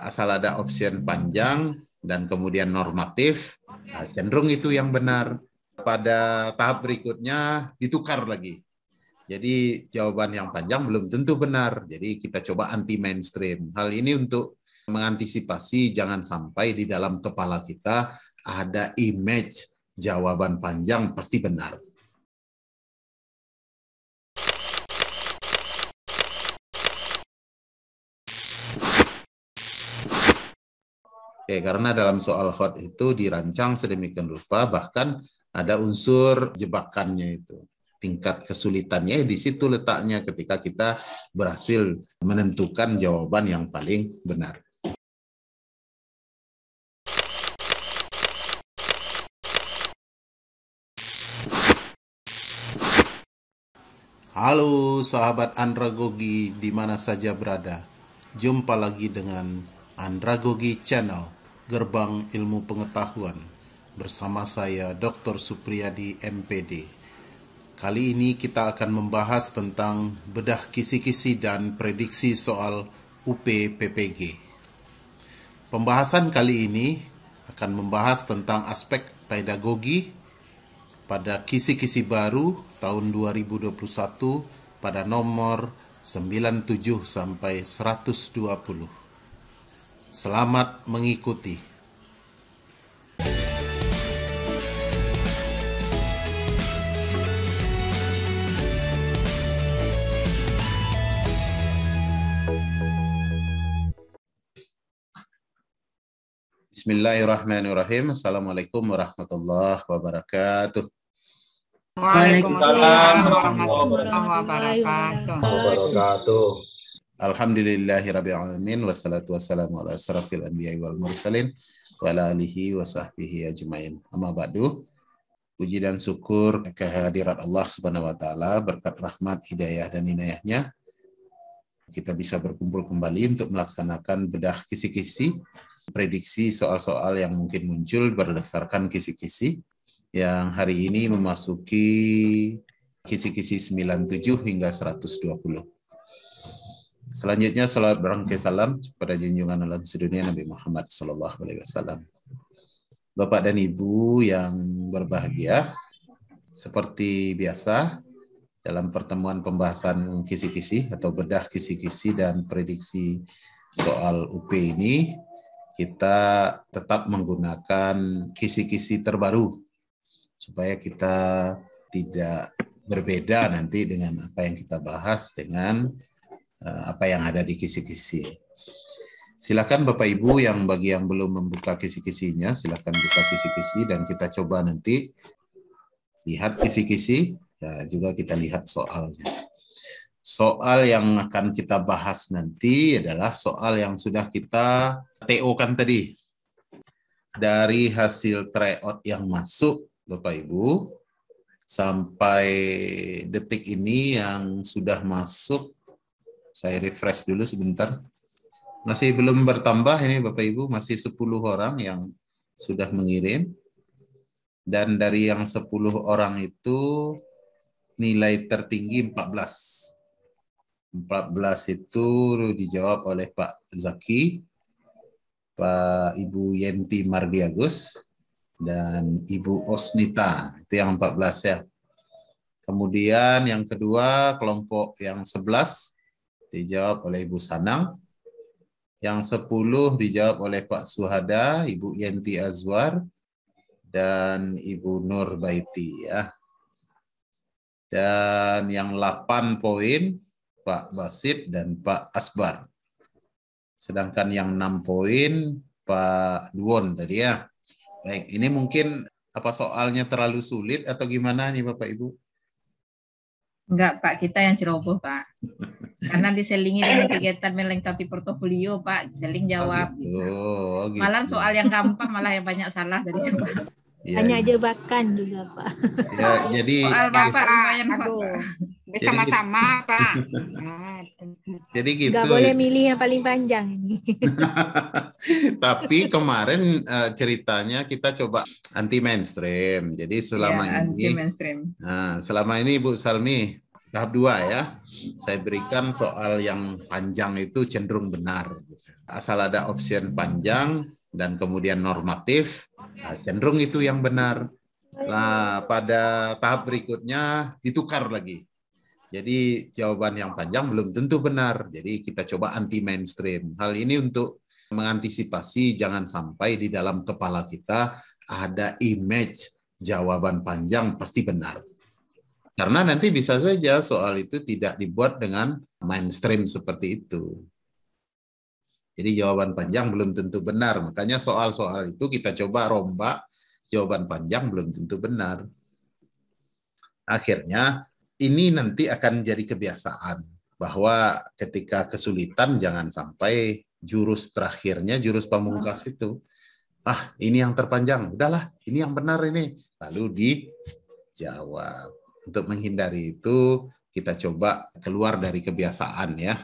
Asal ada option panjang dan kemudian normatif, cenderung itu yang benar. Pada tahap berikutnya ditukar lagi. Jadi jawaban yang panjang belum tentu benar. Jadi kita coba anti mainstream. Hal ini untuk mengantisipasi jangan sampai di dalam kepala kita ada image jawaban panjang pasti benar. Oke, karena dalam soal hot itu dirancang sedemikian rupa, bahkan ada unsur jebakannya itu. Tingkat kesulitannya di situ letaknya ketika kita berhasil menentukan jawaban yang paling benar. Halo sahabat Andragogi di mana saja berada. Jumpa lagi dengan Andragogi Channel, Gerbang Ilmu Pengetahuan. Bersama saya Dr. Supriyadi MPD. Kali ini kita akan membahas tentang bedah kisi-kisi dan prediksi soal UP PPG. Pembahasan kali ini akan membahas tentang aspek pedagogi pada kisi-kisi baru tahun 2021 pada nomor 97 sampai 120. Selamat mengikuti. Bismillahirrahmanirrahim. Assalamualaikum warahmatullahi wabarakatuh. Waalaikumsalam warahmatullahi wabarakatuh. Alhamdulillahirabbil alamin wassalatu wassalamu ala asrafil anbiya'i wal mursalin wa ala alihi wa sahbihi ajmain. Amma ba'du. Puji dan syukur kehadirat Allah Subhanahu wa taala, berkat rahmat, hidayah dan inayahnya kita bisa berkumpul kembali untuk melaksanakan bedah kisi-kisi, prediksi soal-soal yang mungkin muncul berdasarkan kisi-kisi yang hari ini memasuki kisi-kisi 97 hingga 120. Selanjutnya salawat berangkai salam kepada junjungan alam sedunia Nabi Muhammad SAW. Bapak dan Ibu yang berbahagia, seperti biasa dalam pertemuan pembahasan kisi-kisi atau bedah kisi-kisi dan prediksi soal UP ini, kita tetap menggunakan kisi-kisi terbaru supaya kita tidak berbeda nanti dengan apa yang kita bahas dengan apa yang ada di kisi-kisi. Silakan Bapak Ibu yang bagi yang belum membuka kisi-kisinya, silakan buka kisi-kisi dan kita coba nanti lihat kisi-kisi, ya, juga kita lihat soalnya. Soal yang akan kita bahas nanti adalah soal yang sudah kita TO-kan tadi. Dari hasil tryout yang masuk, Bapak Ibu, sampai detik ini yang sudah masuk, saya refresh dulu sebentar. Masih belum bertambah ini Bapak Ibu, masih 10 orang yang sudah mengirim. Dan dari yang 10 orang itu nilai tertinggi 14. 14 itu dijawab oleh Pak Zaki, Pak Ibu Yenti Mardiagus, dan Ibu Osnita. Itu yang 14 ya. Kemudian yang kedua kelompok yang 11 dijawab oleh Ibu Sanang. Yang 10 dijawab oleh Pak Suhada, Ibu Yenti Azwar, dan Ibu Nur Baiti ya. Dan yang 8 poin Pak Basit dan Pak Asbar. Sedangkan yang 6 poin Pak Duon tadi ya. Baik, ini mungkin apa soalnya terlalu sulit atau gimana nih Bapak Ibu? Enggak Pak, kita yang ceroboh Pak. Karena diselingi dengan kegiatan melengkapi portofolio Pak, seling jawab. Gitu. Malah soal yang gampang malah yang banyak salah dari jawab. Ya, Hanya ya. jebakan juga Pak. Ya, jadi soal Bapak lumayan bersama-sama Pak. Jadi gitu. Nggak boleh milih yang paling panjang ini. Tapi kemarin ceritanya kita coba anti mainstream. Jadi selama ya, ini anti mainstream. Nah, selama ini Bu Salmi Tahap 2 ya. Saya berikan soal yang panjang itu cenderung benar. Asal ada option panjang dan kemudian normatif, cenderung itu yang benar. Nah, pada tahap berikutnya ditukar lagi. Jadi jawaban yang panjang belum tentu benar. Jadi kita coba anti mainstream. Hal ini untuk mengantisipasi jangan sampai di dalam kepala kita ada image jawaban panjang pasti benar. Karena nanti bisa saja soal itu tidak dibuat dengan mainstream seperti itu. Jadi jawaban panjang belum tentu benar. Makanya soal-soal itu kita coba rombak, jawaban panjang belum tentu benar. Akhirnya ini nanti akan jadi kebiasaan bahwa ketika kesulitan jangan sampai jurus terakhirnya, jurus pamungkas itu, ini yang terpanjang, udahlah ini yang benar ini. Lalu dijawab. Untuk menghindari itu, kita coba keluar dari kebiasaan ya.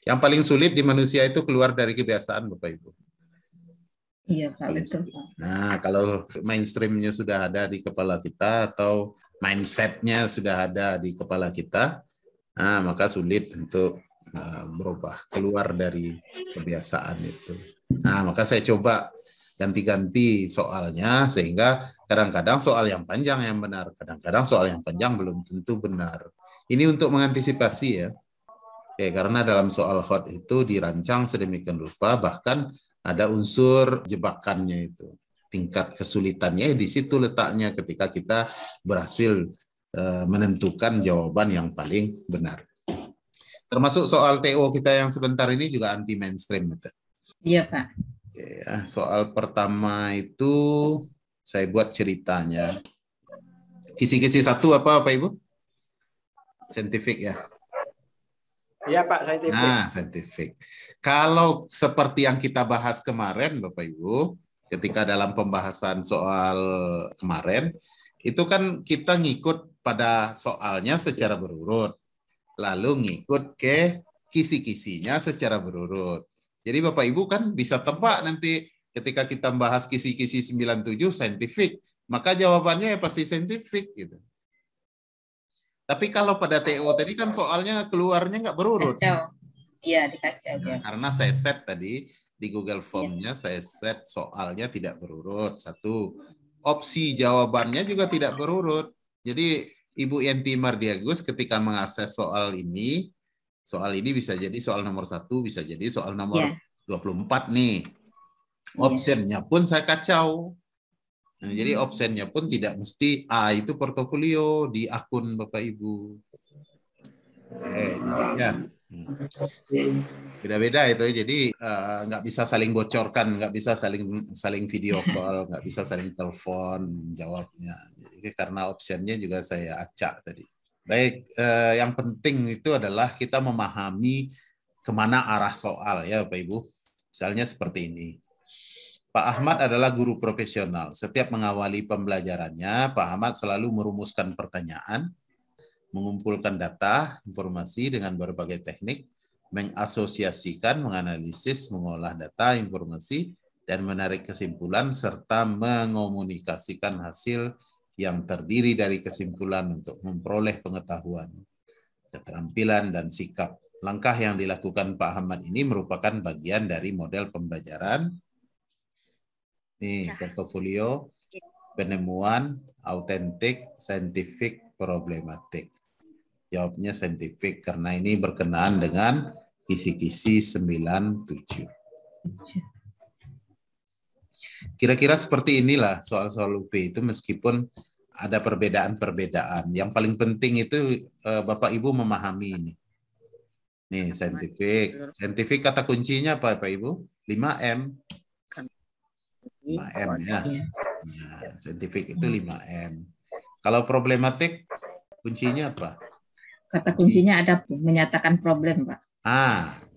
Yang paling sulit di manusia itu keluar dari kebiasaan, Bapak Ibu. Iya, Pak, betul, Pak. Nah, kalau mainstreamnya sudah ada di kepala kita atau mindsetnya sudah ada di kepala kita, maka sulit untuk berubah, keluar dari kebiasaan itu. Nah, maka saya coba ganti-ganti soalnya sehingga kadang-kadang soal yang panjang yang benar, kadang-kadang soal yang panjang belum tentu benar. Ini untuk mengantisipasi ya. Oke, karena dalam soal hot itu dirancang sedemikian rupa, bahkan ada unsur jebakannya itu. Tingkat kesulitannya di situ letaknya ketika kita berhasil menentukan jawaban yang paling benar. Termasuk soal TO kita yang sebentar ini juga anti mainstream. Iya, Pak. Ya, soal pertama itu saya buat ceritanya. Kisi-kisi 1 apa Pak Ibu? Saintifik ya? Iya Pak, saintifik. Nah, saintifik. Kalau seperti yang kita bahas kemarin Bapak Ibu, ketika dalam pembahasan soal kemarin, itu kan kita ngikut pada soalnya secara berurut. Lalu ngikut ke kisi-kisinya secara berurut. Jadi Bapak Ibu kan bisa tebak nanti ketika kita membahas kisi-kisi 97 saintifik, maka jawabannya ya pasti saintifik gitu. Tapi kalau pada TO tadi kan soalnya keluarnya nggak berurut. Kacau. Iya, dikacau. Nah, karena saya set tadi di Google Form-nya saya set soalnya tidak berurut. 1. Opsi jawabannya juga tidak berurut. Jadi Ibu Yenti Mardiagus ketika mengakses soal ini bisa jadi soal nomor 1, bisa jadi soal nomor 24 nih. Optionnya pun saya kacau. Nah, jadi optionnya pun tidak mesti itu portofolio di akun Bapak Ibu. Ya. Beda-beda itu, jadi nggak bisa saling bocorkan, nggak bisa saling video call, nggak bisa saling telepon jawabnya. Jadi, karena optionnya juga saya acak tadi. Baik, yang penting itu adalah kita memahami kemana arah soal ya Bapak Ibu. Misalnya seperti ini. Pak Ahmad adalah guru profesional. Setiap mengawali pembelajarannya, Pak Ahmad selalu merumuskan pertanyaan, mengumpulkan data, informasi dengan berbagai teknik, mengasosiasikan, menganalisis, mengolah data, informasi, dan menarik kesimpulan, serta mengomunikasikan hasil yang terdiri dari kesimpulan untuk memperoleh pengetahuan, keterampilan, dan sikap. Langkah yang dilakukan Pak Ahmad ini merupakan bagian dari model pembelajaran. Nih, portofolio, penemuan, autentik, saintifik, problematik. Jawabnya saintifik karena ini berkenaan dengan kisi-kisi 97. Kira-kira seperti inilah soal-soal UP itu meskipun ada perbedaan-perbedaan. Yang paling penting itu Bapak Ibu memahami ini. Nih, saintifik. Saintifik kata kuncinya apa Pak Ibu? 5M. 5M ya. Nah, saintifik itu 5M. Kalau problematik kuncinya apa? Kata kuncinya ada menyatakan problem, Pak.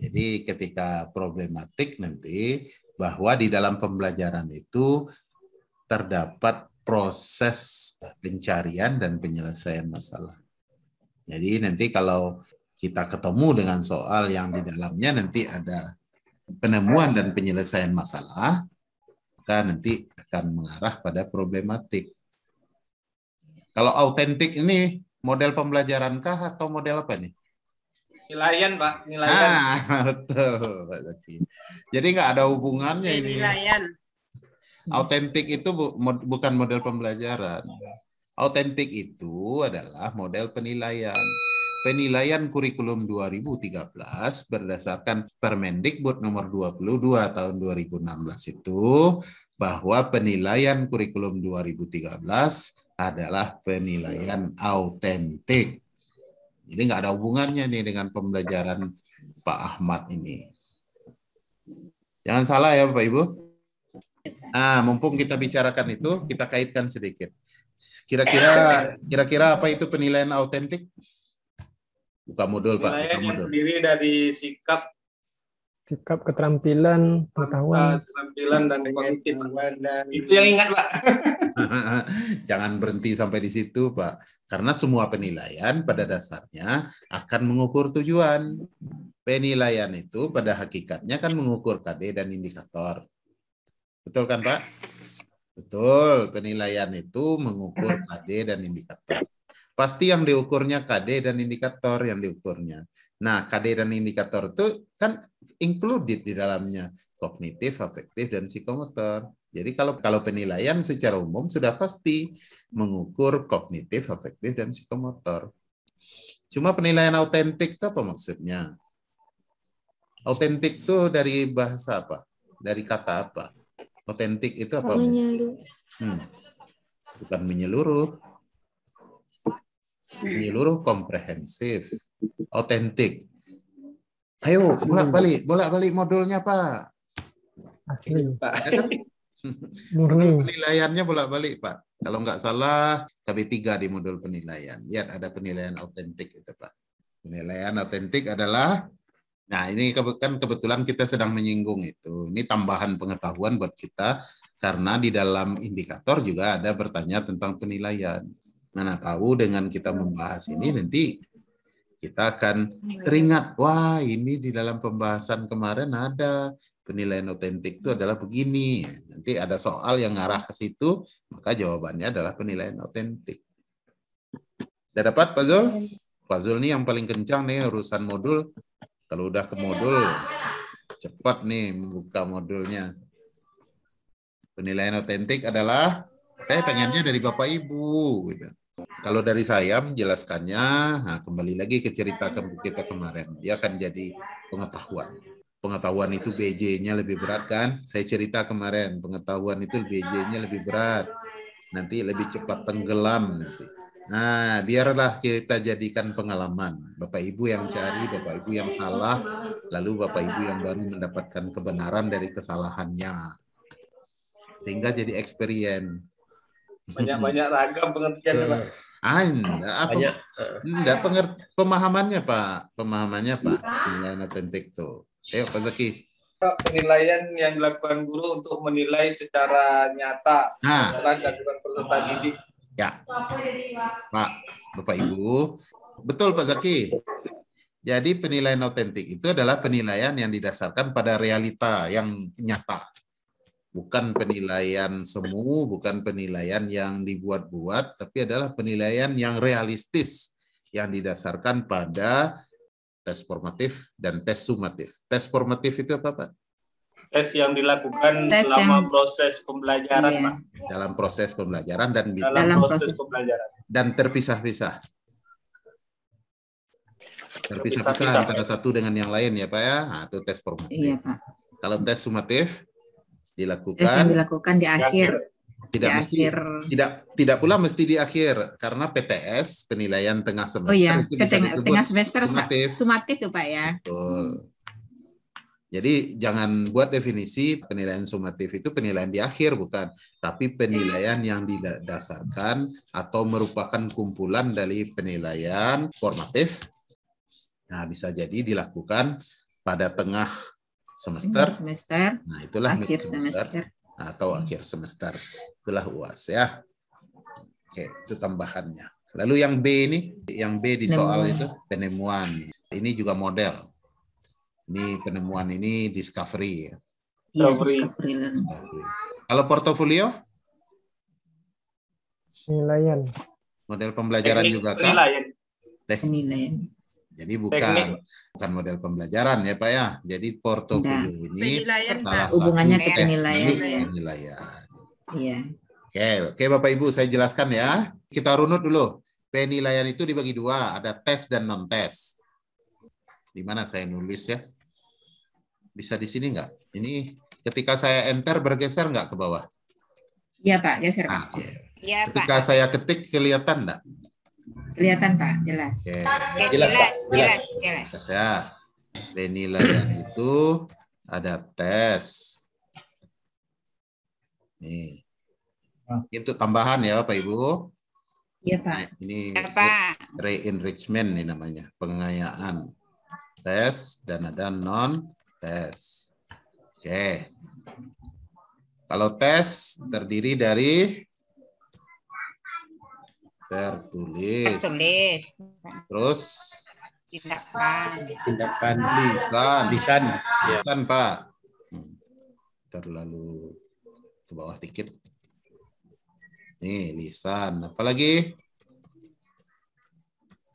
Jadi ketika problematik nanti bahwa di dalam pembelajaran itu terdapat proses pencarian dan penyelesaian masalah. Jadi nanti kalau kita ketemu dengan soal yang di dalamnya nanti ada penemuan dan penyelesaian masalah, maka nanti akan mengarah pada problematik. Kalau autentik ini Model pembelajaran kah atau model apa nih? Nilaian, Pak. Nilaian. Betul, Pak Zaki. Jadi nggak ada hubungannya ini. Penilaian. Autentik itu bukan model pembelajaran. Autentik itu adalah model penilaian. Penilaian kurikulum 2013 berdasarkan Permendikbud nomor 22 tahun 2016 itu bahwa penilaian kurikulum 2013 adalah penilaian autentik. Jadi nggak ada hubungannya nih dengan pembelajaran Pak Ahmad ini. Jangan salah ya Bapak Ibu. Nah, mumpung kita bicarakan itu, kita kaitkan sedikit. Kira-kira apa itu penilaian autentik? Buka modul Pak. Penilaian Buka yang modul. terdiri dari sikap, keterampilan, pengetahuan. keterampilan, dan kognitif. Itu yang ingat, Pak. Jangan berhenti sampai di situ, Pak. Karena semua penilaian pada dasarnya akan mengukur tujuan. Penilaian itu pada hakikatnya kan mengukur KD dan indikator. Betul kan, Pak? Betul. Penilaian itu mengukur KD dan indikator. Pasti yang diukurnya KD dan indikator yang diukurnya. Nah, KD dan indikator itu kan included di dalamnya kognitif, afektif, dan psikomotor. Jadi kalau penilaian secara umum sudah pasti mengukur kognitif, afektif, dan psikomotor. Cuma penilaian autentik itu apa maksudnya? Autentik itu dari bahasa apa? Dari kata apa? Autentik itu apa? Bukan menyeluruh. Menyeluruh komprehensif. Autentik. Ayo, bolak-balik modulnya, Pak. Asli. Pak. Murni. Penilaiannya bolak-balik, Pak. Kalau nggak salah, KB3 di modul penilaian. Lihat, ada penilaian autentik itu, Pak. Penilaian autentik adalah, nah ini kan kebetulan kita sedang menyinggung itu. Ini tambahan pengetahuan buat kita, karena di dalam indikator juga ada bertanya tentang penilaian. Mana tahu dengan kita membahas ini nanti kita akan teringat, wah ini di dalam pembahasan kemarin ada penilaian autentik itu adalah begini. Nanti ada soal yang ngarah ke situ, maka jawabannya adalah penilaian autentik. Udah dapat Pak Zul? Pak Zul nih yang paling kencang nih urusan modul. Kalau udah ke modul, cepat nih membuka modulnya. Penilaian autentik adalah, saya pengennya dari Bapak Ibu. Gitu. Kalau dari saya menjelaskannya, nah kembali lagi ke cerita kita kemarin. Dia akan jadi pengetahuan. Pengetahuan itu BJ-nya lebih berat kan? Saya cerita kemarin, pengetahuan itu BJ-nya lebih berat. Nanti lebih cepat tenggelam nanti. Nah, biarlah kita jadikan pengalaman. Bapak Ibu yang cari, Bapak Ibu yang salah, lalu Bapak Ibu yang baru mendapatkan kebenaran dari kesalahannya. Sehingga jadi experience. Banyak-banyak ragam pengertian, Pak. Pemahamannya Pak. Pemahamannya Pak. Penilaian autentik tuh. Ayo Pak Zaki. Penilaian yang dilakukan guru untuk menilai secara nyata kelancaran peserta didik. Ya. Pak, Bapak Ibu. Betul Pak Zaki. Jadi penilaian autentik itu adalah penilaian yang didasarkan pada realita yang nyata. Bukan penilaian semu, bukan penilaian yang dibuat-buat, tapi adalah penilaian yang realistis, yang didasarkan pada tes formatif dan tes sumatif. Tes formatif itu apa, Pak? Tes yang dilakukan selama proses pembelajaran, Pak. Dalam proses pembelajaran dan proses pembelajaran. Dan terpisah-pisah. Terpisah-pisah antara satu dengan yang lain ya, Pak ya. Nah, itu tes formatif. Iya, Pak. Kalau tes sumatif dilakukan di akhir. Tidak pula mesti di akhir, karena PTS penilaian tengah semester. Oh iya, tengah semester sumatif tuh Pak ya. Betul. Jadi jangan buat definisi penilaian sumatif itu penilaian di akhir, bukan, tapi penilaian yang didasarkan atau merupakan kumpulan dari penilaian formatif. Nah, bisa jadi dilakukan pada tengah semester. Nah, itulah akhir semester atau akhir semester. Itulah UAS ya. Oke, itu tambahannya. Lalu yang B ini, yang B di soal itu penemuan. Ini juga model. Ini penemuan ini discovery. Iya, discovery. Kalau portofolio? Penilaian. Model pembelajaran Teknik juga kan? penilaian. Penilaian. Jadi bukan model pembelajaran ya Pak ya. Jadi portofolio ini Penilaian, salah Pak. Hubungannya satu ke penilaian, teknik ya. penilaian. Iya. Oke Bapak Ibu saya jelaskan ya. Kita runut dulu. Penilaian itu dibagi dua, ada tes dan non tes. Di mana saya nulis ya? Bisa di sini nggak? Ini ketika saya enter bergeser nggak ke bawah? Iya Pak, geser Pak. Iya, Pak. Ketika saya ketik kelihatan nggak? Kelihatan Pak, jelas. Oke. Oke, Jelas, Pak. jelas. Tes ya. Penilaian itu ada tes. Nih. Itu tambahan ya Pak Ibu. Iya Pak. Ini Iya, Pak. re-enrichment nih namanya, pengayaan. Tes dan ada non tes. Oke. Kalau tes terdiri dari tertulis, terus Tindakan lisan, ya. lisan Pak. Terlalu ke bawah dikit. Nih lisan, apalagi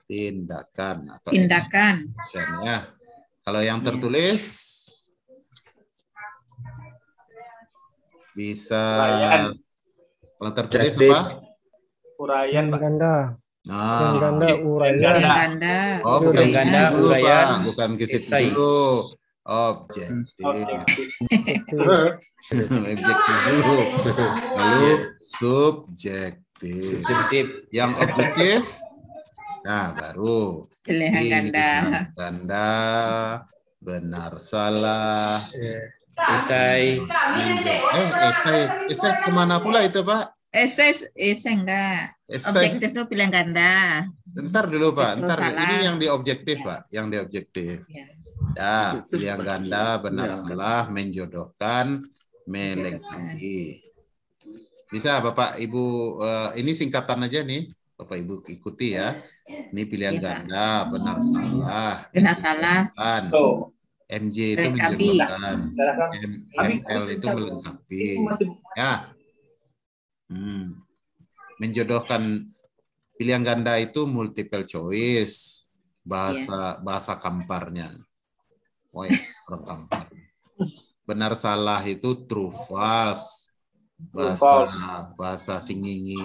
tindakan atau action ya. Kalau yang tertulis bisa Uraian. kalau tertulis Jadi, apa? Uraian, Pak. Ganda. Nah, Yang ganda uraian. Ganda. Ganda. oh bukan ganda, dulu, uraian, Pak. Bukan ke situ esai. dulu. Objektif. Objektif dulu. Lalu subjektif. subjektif. Yang objektif, nah baru Pilihan ini ganda. ganda, benar salah. Esai. Esai kemana pula itu Pak? Esai enggak. Esai. Objektif itu pilihan ganda. Bentar dulu Pak, Betul, bentar. salah. Ini yang di objektif Pak, yang di objektif. Ya. Ya, pilihan ganda, benar salah, menjodohkan, melengkapi. Bisa Bapak Ibu, ini singkatan aja nih, Bapak Ibu ikuti ya. Ini pilihan Iya, Pak. ganda, benar salah. Benar salah. Kan. Tuh. MJ itu Melengkapi. menjodohkan, ML itu melengkapi. Ya. Menjodohkan pilihan ganda itu multiple choice, bahasa kamparnya. Woi, orang kampar. Benar salah itu true false. Bahasa singingi.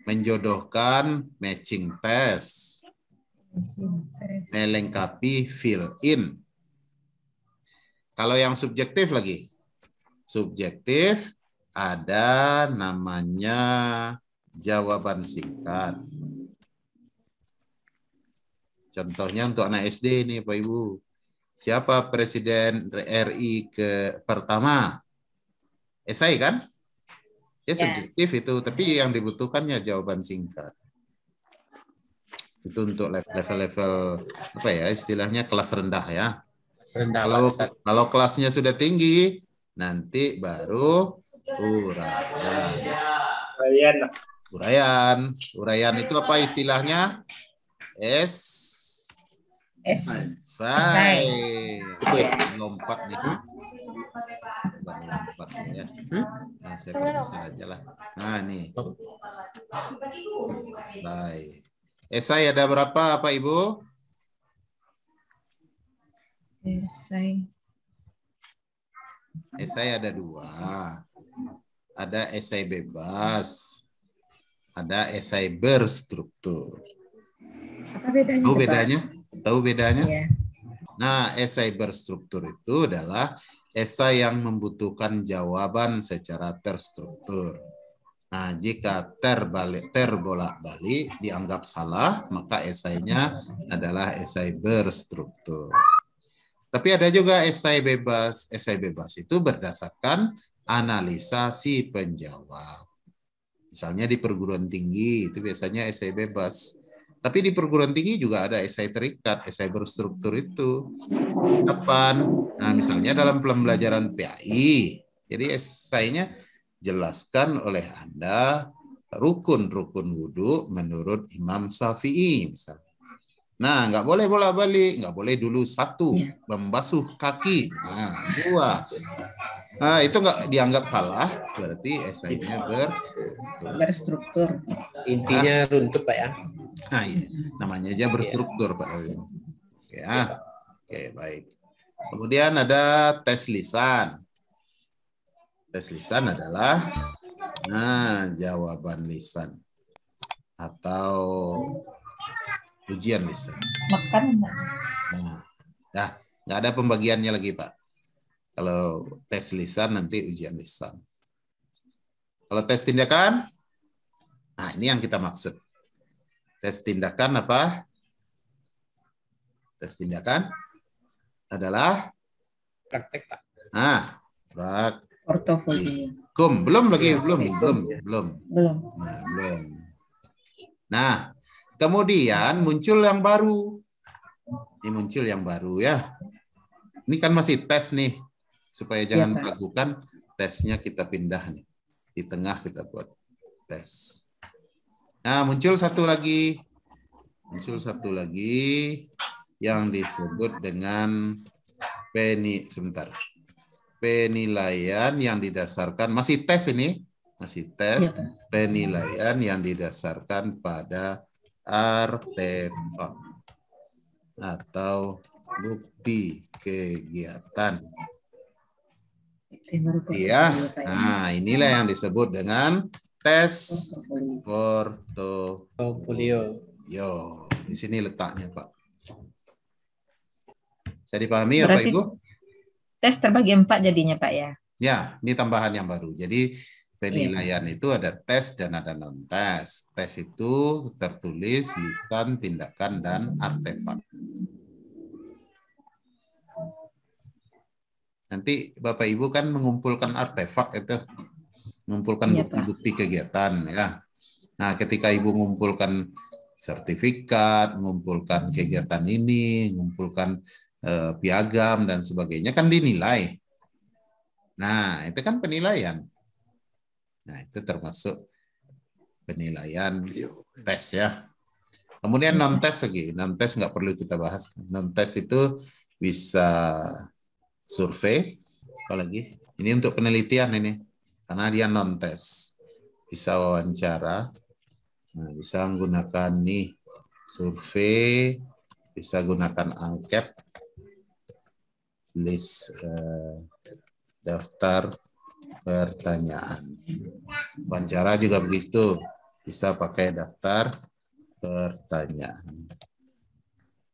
Menjodohkan matching test. Melengkapi fill in. Kalau yang subjektif lagi. Subjektif ada namanya jawaban singkat. Contohnya untuk anak SD nih Pak Ibu. Siapa Presiden RI pertama? Esai kan? Ya subjektif itu, tapi yang dibutuhkannya jawaban singkat. Itu untuk level-level apa ya istilahnya kelas rendah ya. Rendah. Kalau kelasnya sudah tinggi, nanti baru uraian. Uraian itu apa istilahnya? Esai. Lompat nih. Lompat ya. Nah, saya bisa aja lah. Nah, nih. Esai. Esai ada berapa, Pak Ibu? Esai ada 2. Ada esai bebas. Ada esai berstruktur. Apa bedanya? Tahu bedanya? Iya. Nah, esai berstruktur itu adalah esai yang membutuhkan jawaban secara terstruktur. Nah, jika terbolak-balik dianggap salah, maka esainya adalah esai berstruktur. Tapi ada juga esai bebas. Esai bebas itu berdasarkan analisa si penjawab. Misalnya di perguruan tinggi, itu biasanya esai bebas. Tapi di perguruan tinggi juga ada esai terikat, esai berstruktur itu. Kapan? Nah, misalnya dalam pembelajaran PAI. Jadi esainya jelaskan oleh Anda rukun-rukun wudhu menurut Imam Syafi'i misalnya. Nah, nggak boleh bolak-balik, nggak boleh dulu 1 membasuh kaki. Nah, 2 Nah, itu nggak dianggap salah, berarti esainya berstruktur. Intinya runtut Pak ya. Nah, iya. Namanya aja berstruktur Pak Dawin. Oke, ya. Oke, baik. Kemudian ada tes lisan. Tes lisan adalah jawaban lisan atau ujian lisan. Makan. Nah, nggak ada pembagiannya lagi Pak. Kalau tes lisan nanti ujian lisan. Kalau tes tindakan, nah ini yang kita maksud. Tes tindakan apa? Tes tindakan adalah Praktek Pak. nah, Portofolio. belum. Nah, kemudian muncul yang baru. Ini muncul yang baru ya. Ini kan masih tes nih. Supaya jangan melakukan tesnya kita pindah nih. Di tengah kita buat tes. Nah, muncul satu lagi yang disebut dengan penilaian yang didasarkan, masih tes ini, penilaian yang didasarkan pada artefak atau bukti kegiatan. Iya, nah inilah yang disebut dengan tes portofolio. Di sini letaknya Pak. Saya dipahami ya Pak Ibu? Tes terbagi 4 jadinya Pak ya? Ya, ini tambahan yang baru. Jadi penilaian itu ada tes dan ada non-tes. Tes itu tertulis, lisan, tindakan, dan artefak. Nanti Bapak Ibu kan mengumpulkan artefak itu, mengumpulkan bukti-bukti kegiatan ya. Nah, ketika Ibu mengumpulkan sertifikat, mengumpulkan kegiatan ini, mengumpulkan piagam dan sebagainya kan dinilai. Nah, itu kan penilaian. Nah, itu termasuk penilaian tes ya. Kemudian non-tes lagi. Non-tes nggak perlu kita bahas. Non-tes itu bisa survei, apalagi ini untuk penelitian ini, karena dia non-tes, bisa wawancara, nah, bisa menggunakan nih survei, bisa gunakan angket, list daftar pertanyaan, wawancara juga begitu, bisa pakai daftar pertanyaan.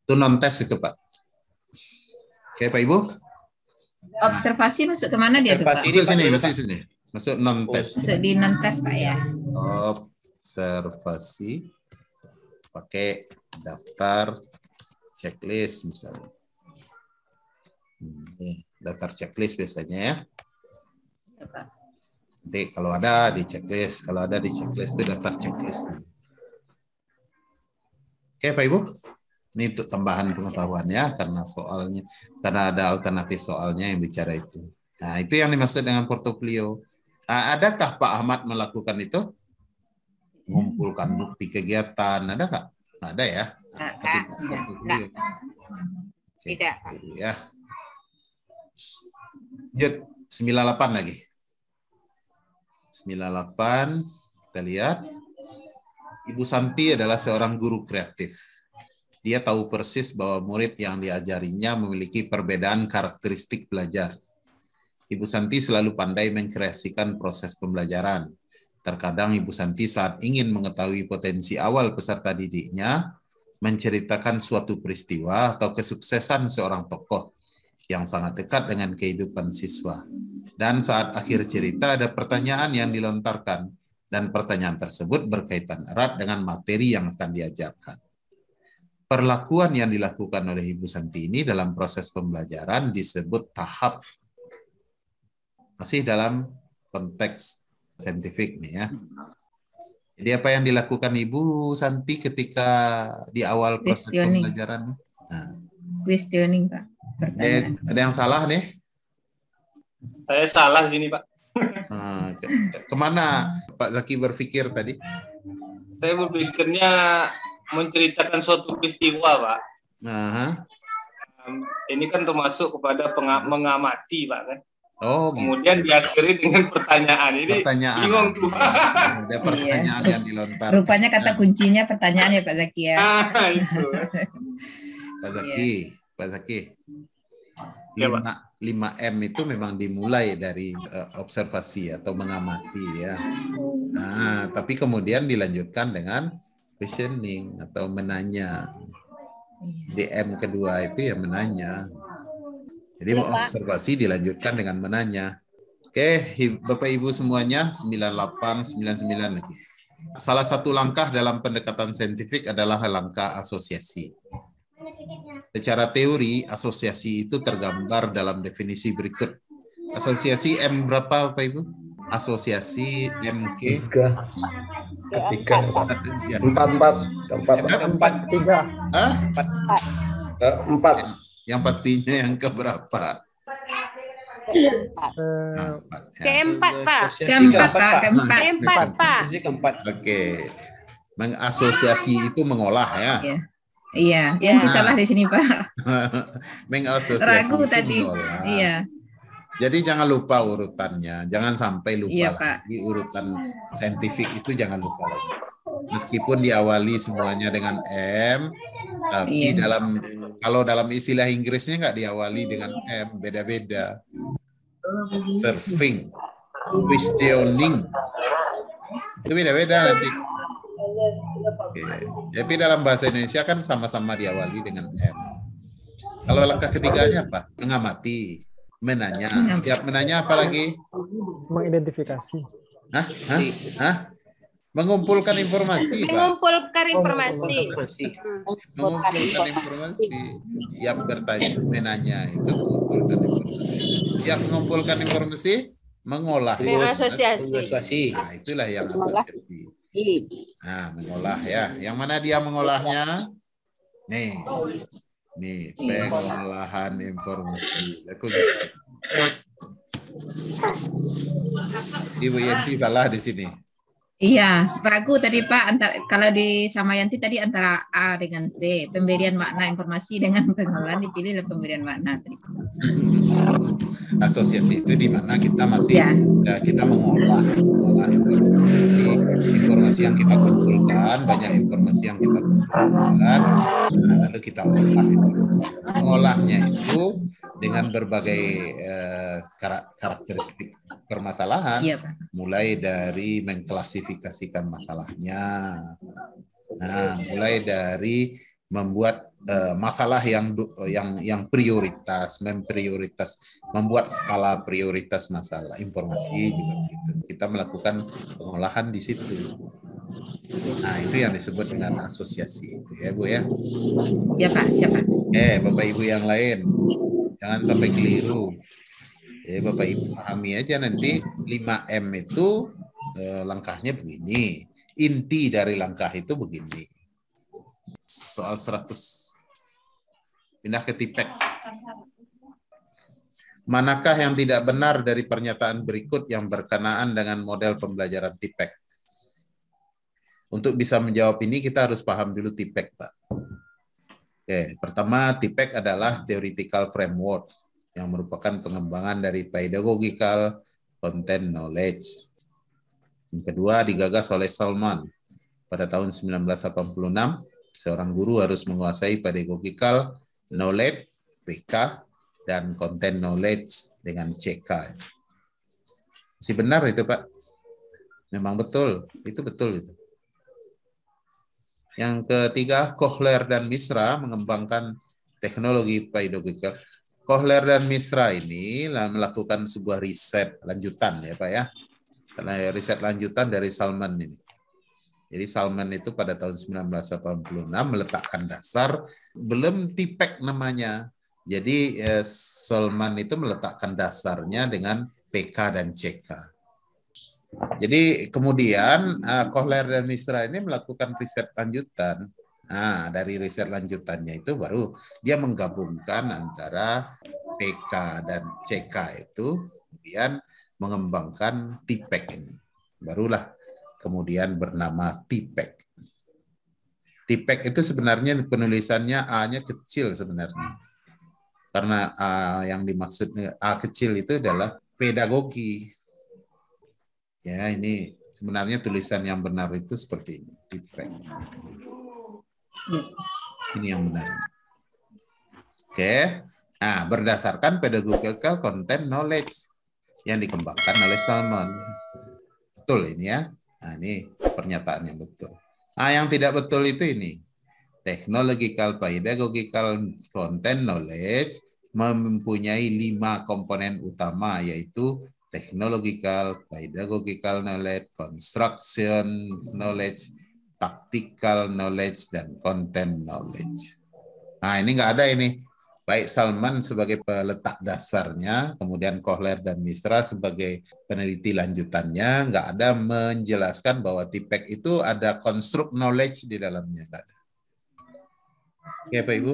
Itu non-tes itu Pak. Oke Pak Ibu. Observasi masuk kemana dia Pak? Masuk sini. Masuk non-tes. Masuk di non-tes Pak ya. Observasi pakai daftar checklist misalnya. Daftar checklist biasanya ya. Nanti kalau ada di checklist, itu daftar checklist. Oke Pak Ibu. Ini untuk tambahan pengetahuan ya, karena ada alternatif soalnya yang bicara itu. Nah, itu yang dimaksud dengan portofolio. Nah, adakah Pak Ahmad melakukan itu? Mengumpulkan bukti kegiatan, ada nggak? Nggak ada ya? Tidak. Ya. Lanjut, 98 lagi. 98, kita lihat. Ibu Santi adalah seorang guru kreatif. Dia tahu persis bahwa murid yang diajarinya memiliki perbedaan karakteristik belajar. Ibu Santi selalu pandai mengkreasikan proses pembelajaran. Terkadang Ibu Santi saat ingin mengetahui potensi awal peserta didiknya, menceritakan suatu peristiwa atau kesuksesan seorang tokoh yang sangat dekat dengan kehidupan siswa. Dan saat akhir cerita ada pertanyaan yang dilontarkan, dan pertanyaan tersebut berkaitan erat dengan materi yang akan diajarkan. Perlakuan yang dilakukan oleh Ibu Santi ini dalam proses pembelajaran disebut tahap. Masih dalam konteks saintifik nih ya. Jadi apa yang dilakukan Ibu Santi ketika di awal proses pembelajaran? Nah. Questioning Pak. Ada yang salah nih? Saya salah gini Pak. Nah, kemana Pak Zaki berpikir tadi? Saya berpikirnya menceritakan suatu peristiwa, Pak. Nah. Ini kan termasuk kepada mengamati, Pak kan. Oh, gitu. Kemudian diakhiri dengan pertanyaan. Ini Pertanyaan. bingung tuh. Ada pertanyaan yang dilontarkan. Rupanya kata kuncinya pertanyaan ya Pak Zaki ya. Itu. Pak Zaki. Ya, Pak. 5M itu memang dimulai dari observasi atau mengamati ya. Nah, tapi kemudian dilanjutkan dengan questioning atau menanya. DM kedua itu ya menanya. Jadi observasi dilanjutkan dengan menanya. Oke, Bapak Ibu semuanya 98, 99 lagi. Salah satu langkah dalam pendekatan saintifik adalah langkah asosiasi. Secara teori, asosiasi itu tergambar dalam definisi berikut. Asosiasi M berapa, Bapak Ibu? Asosiasi MK? 3. 4, 3. Hah? 4. Yang pastinya yang keberapa? Keempat, Pak. Keempat, Pak. Keempat, Pak. Keempat. Oke. Mengasosiasi itu mengolah ya. Iya, yang salah di sini Pak. Mengasosiasi Ragu itu tadi. mengolah. Iya. Jadi jangan lupa urutannya. Jangan sampai lupa Iya, Pak. lagi urutan saintifik itu jangan lupa lagi. Meskipun diawali semuanya dengan M, tapi kalau dalam istilah Inggrisnya nggak diawali dengan M, beda-beda. Surfing, questioning, itu beda-beda nanti. Oke. Tapi dalam bahasa Indonesia kan sama-sama diawali dengan M. Kalau langkah ketiganya apa? Mengamati, menanya. Siap menanya apa lagi? Mengidentifikasi. Hah? Mengumpulkan informasi, Pak. Mengumpulkan informasi. Mengumpulkan informasi. Siap bertanya, menanya itu mengumpulkan informasi. Siap mengumpulkan informasi, mengolah. Mengasosiasi. Nah, itulah yang asosiasi. Nah, mengolah ya. Yang mana dia mengolahnya? Nih, pengolahan informasi. Ibu Yanti salah di sini. Iya, ragu tadi Pak, kalau di Samayanti tadi antara A dengan C, pemberian makna informasi dengan pengolahan dipilih pemberian makna tadi. Asosiasi itu di mana kita masih kita mengolah informasi yang kita kumpulkan, banyak informasi yang kita kumpulkan, lalu kita olah. Mengolahnya itu dengan berbagai karakteristik permasalahan, mulai dari mengklasifikasikan masalahnya, mulai dari membuat masalah yang prioritas, membuat skala prioritas masalah informasi juga begitu. Kita melakukan pengolahan di situ. Nah, itu yang disebut dengan asosiasi, ya Bu ya. Ya Pak, siapa? Bapak Ibu yang lain, jangan sampai keliru. Bapak Ibu pahami aja nanti 5M itu langkahnya begini. Inti dari langkah itu begini. Soal 100. Pindah ke tipek. Manakah yang tidak benar dari pernyataan berikut yang berkenaan dengan model pembelajaran tipek? Untuk bisa menjawab ini kita harus paham dulu tipek, Pak. Pertama, tipek adalah theoretical framework yang merupakan pengembangan dari pedagogical content knowledge. Yang kedua, digagas oleh Salman pada tahun 1986. Seorang guru harus menguasai pedagogical knowledge, PK, dan content knowledge dengan CK. Masih benar itu, Pak? Memang betul. Itu betul itu. Yang ketiga, Kohler dan Misra mengembangkan teknologi pedagogical. Kohler dan Misra ini melakukan sebuah riset lanjutan ya Pak ya. Karena riset lanjutan dari Salman ini. Jadi Salman itu pada tahun 1986 meletakkan dasar, belum tipek namanya. Jadi Salman itu meletakkan dasarnya dengan PK dan CK. Jadi kemudian Kohler dan Misra ini melakukan riset lanjutan. Nah, dari riset lanjutannya itu baru dia menggabungkan antara PK dan CK itu, kemudian mengembangkan tipek ini. Barulah kemudian bernama tipek. Tipek itu sebenarnya penulisannya A-nya kecil sebenarnya. Karena A yang dimaksud A kecil itu adalah pedagogi. Ya, ini sebenarnya tulisan yang benar itu seperti ini. TIPEK. Ini yang benar. Oke. Nah, berdasarkan pedagogical content knowledge yang dikembangkan oleh Salmon. Betul ini ya. Nah, ini pernyataan yang betul. Nah, yang tidak betul itu ini. Technological pedagogical content knowledge mempunyai 5 komponen utama, yaitu technological, pedagogical knowledge, construction knowledge, tactical knowledge, dan content knowledge. Nah, ini nggak ada ini. Baik Salman sebagai peletak dasarnya, kemudian Kohler dan Misra sebagai peneliti lanjutannya, nggak ada menjelaskan bahwa TIPEK itu ada construct knowledge di dalamnya. Nggak ada. Oke, Pak Ibu.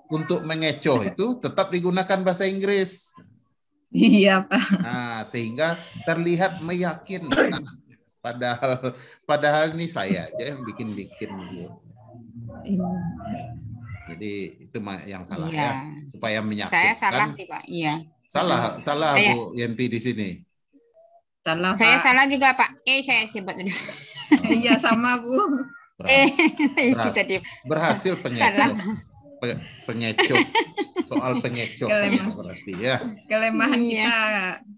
Untuk mengecoh itu tetap digunakan bahasa Inggris. Iya, Pak. Nah, sehingga terlihat meyakinkan. Padahal ini saya aja yang bikin-bikin. Jadi itu yang salah ya, supaya meyakinkan. Saya salah sih, Pak. Iya. Salah Bu Yenti di sini. Salah, saya Pak. Salah juga, Pak. Saya sebut. Iya, sama Bu. Berhasil pengecoh. Soal pengecoh berarti ya. Kelemahan kita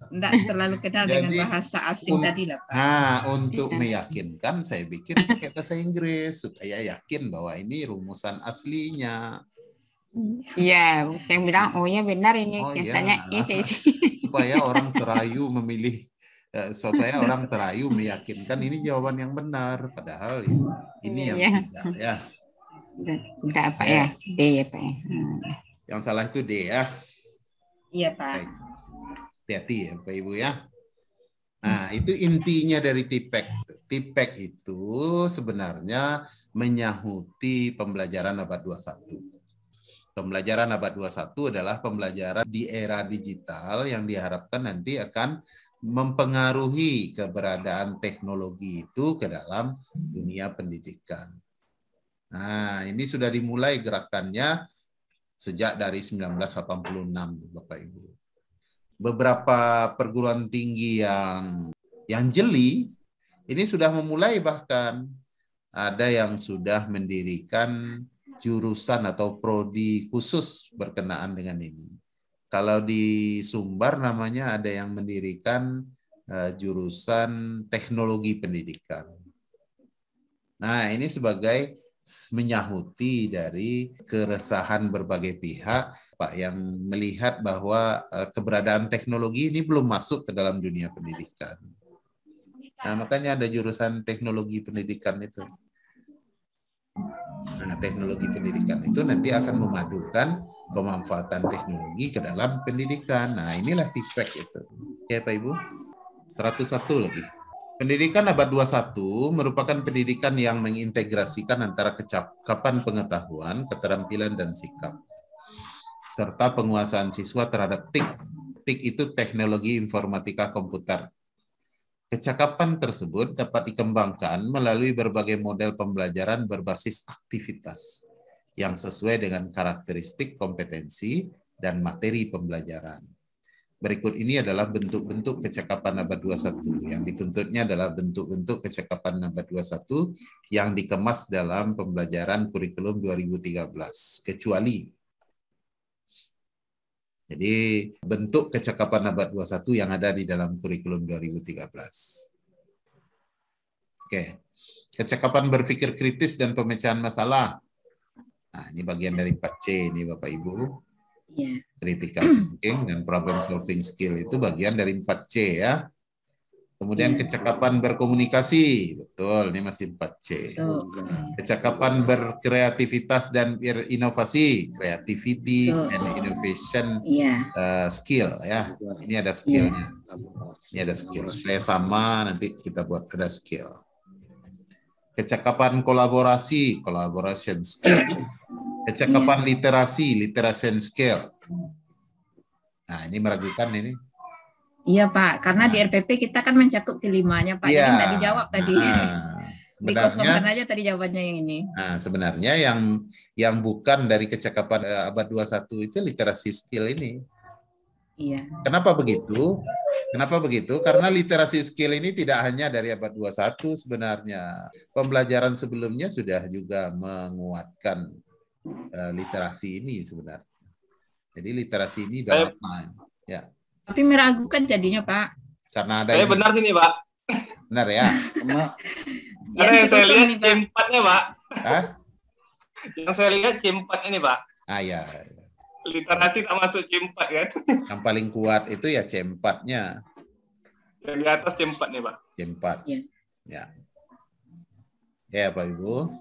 tidak terlalu kenal dengan bahasa asing tadi lah, Pak. Nah, untuk meyakinkan saya bikin pakai bahasa Inggris supaya yakin bahwa ini rumusan aslinya. Iya, saya bilang oh ya benar ini. Supaya orang terayu memilih, supaya orang terayu meyakinkan ini jawaban yang benar, padahal ini yang tidak ya. Enggak apa ya, D ya Pak. Yang salah itu D ya. Iya Pak. Hati-hati ya Pak Ibu ya. Nah itu intinya dari TIPEK. TIPEK itu sebenarnya menyahuti pembelajaran abad 21. Pembelajaran abad 21 adalah pembelajaran di era digital yang diharapkan nanti akan mempengaruhi keberadaan teknologi itu ke dalam dunia pendidikan. Nah, ini sudah dimulai gerakannya sejak dari 1986, Bapak Ibu. Beberapa perguruan tinggi yang jeli ini sudah memulai, bahkan ada yang sudah mendirikan jurusan atau prodi khusus berkenaan dengan ini. Kalau di Sumbar namanya ada yang mendirikan jurusan teknologi pendidikan. Nah, ini sebagai menyahuti dari keresahan berbagai pihak Pak yang melihat bahwa keberadaan teknologi ini belum masuk ke dalam dunia pendidikan. Nah, makanya ada jurusan teknologi pendidikan itu. Nah, teknologi pendidikan itu nanti akan memadukan pemanfaatan teknologi ke dalam pendidikan. Nah, inilah TIPEK itu. Ya, Pak Ibu. 101 lagi. Pendidikan abad 21 merupakan pendidikan yang mengintegrasikan antara kecakapan pengetahuan, keterampilan, dan sikap, serta penguasaan siswa terhadap TIK. TIK itu teknologi informatika komputer. Kecakapan tersebut dapat dikembangkan melalui berbagai model pembelajaran berbasis aktivitas yang sesuai dengan karakteristik kompetensi dan materi pembelajaran. Berikut ini adalah bentuk-bentuk kecakapan abad 21. Yang dituntutnya adalah bentuk-bentuk kecakapan abad 21 yang dikemas dalam pembelajaran kurikulum 2013. Kecuali. Jadi bentuk kecakapan abad 21 yang ada di dalam kurikulum 2013. Oke. Kecakapan berpikir kritis dan pemecahan masalah. Nah, ini bagian dari 4C ini Bapak Ibu. Yeah. Critical thinking dan problem solving skill itu bagian dari 4C ya. Kemudian kecakapan berkomunikasi, betul, ini masih 4C. Kecakapan berkreativitas dan berinovasi, creativity and innovation skill ya. Ini ada skillnya. Ini ada skill. Supaya sama nanti kita buat ada skill. Kecakapan kolaborasi, collaboration skill. Kecakapan literasi, literation skill. Nah, ini meragukan ini. Iya, Pak. Karena di RPP kita kan mencakup kelimanya, Pak. Jadi tidak dijawab tadi. Dikosongkan aja tadi jawabannya yang ini. Nah, sebenarnya yang bukan dari kecakapan abad 21 itu literasi skill ini. Iya. Kenapa begitu? Kenapa begitu? Karena literasi skill ini tidak hanya dari abad 21 sebenarnya. Pembelajaran sebelumnya sudah juga menguatkan literasi ini sebenarnya. Jadi literasi ini sudah lama. Ya. Tapi meragukan jadinya, Pak. Karena ada Saya benar sini, Pak. Benar ya? Karena yang saya lihat C4-nya, Pak. Hah? Yang saya lihat C4 ini, Pak. Ah ya. Literasi tak masuk C4 kan? Yang paling kuat itu ya C4-nya. Yang di atas C4 nih, Pak. C4. Ya. Ya, Pak Ibu.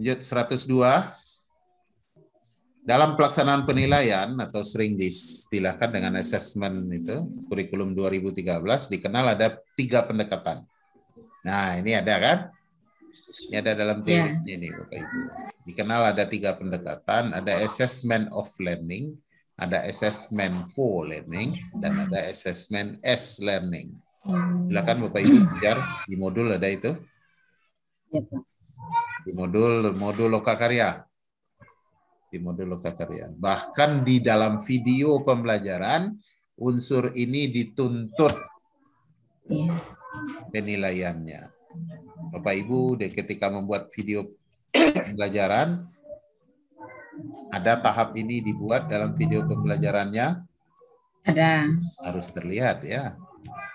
Lanjut 102. Dalam pelaksanaan penilaian atau sering diistilahkan dengan assessment itu, kurikulum 2013 dikenal ada 3 pendekatan. Nah, ini ada kan? Ini ada dalam teorinya ini, Bapak Ibu. Dikenal ada 3 pendekatan, ada assessment of learning, ada assessment for learning, dan ada assessment as learning. Silakan Bapak Ibu belajar di modul ada itu. Di modul lokakarya. Di modul lokakarya. Bahkan di dalam video pembelajaran unsur ini dituntut penilaiannya. Bapak Ibu ketika membuat video pembelajaran ada tahap ini dibuat dalam video pembelajarannya? Ada. Harus terlihat ya.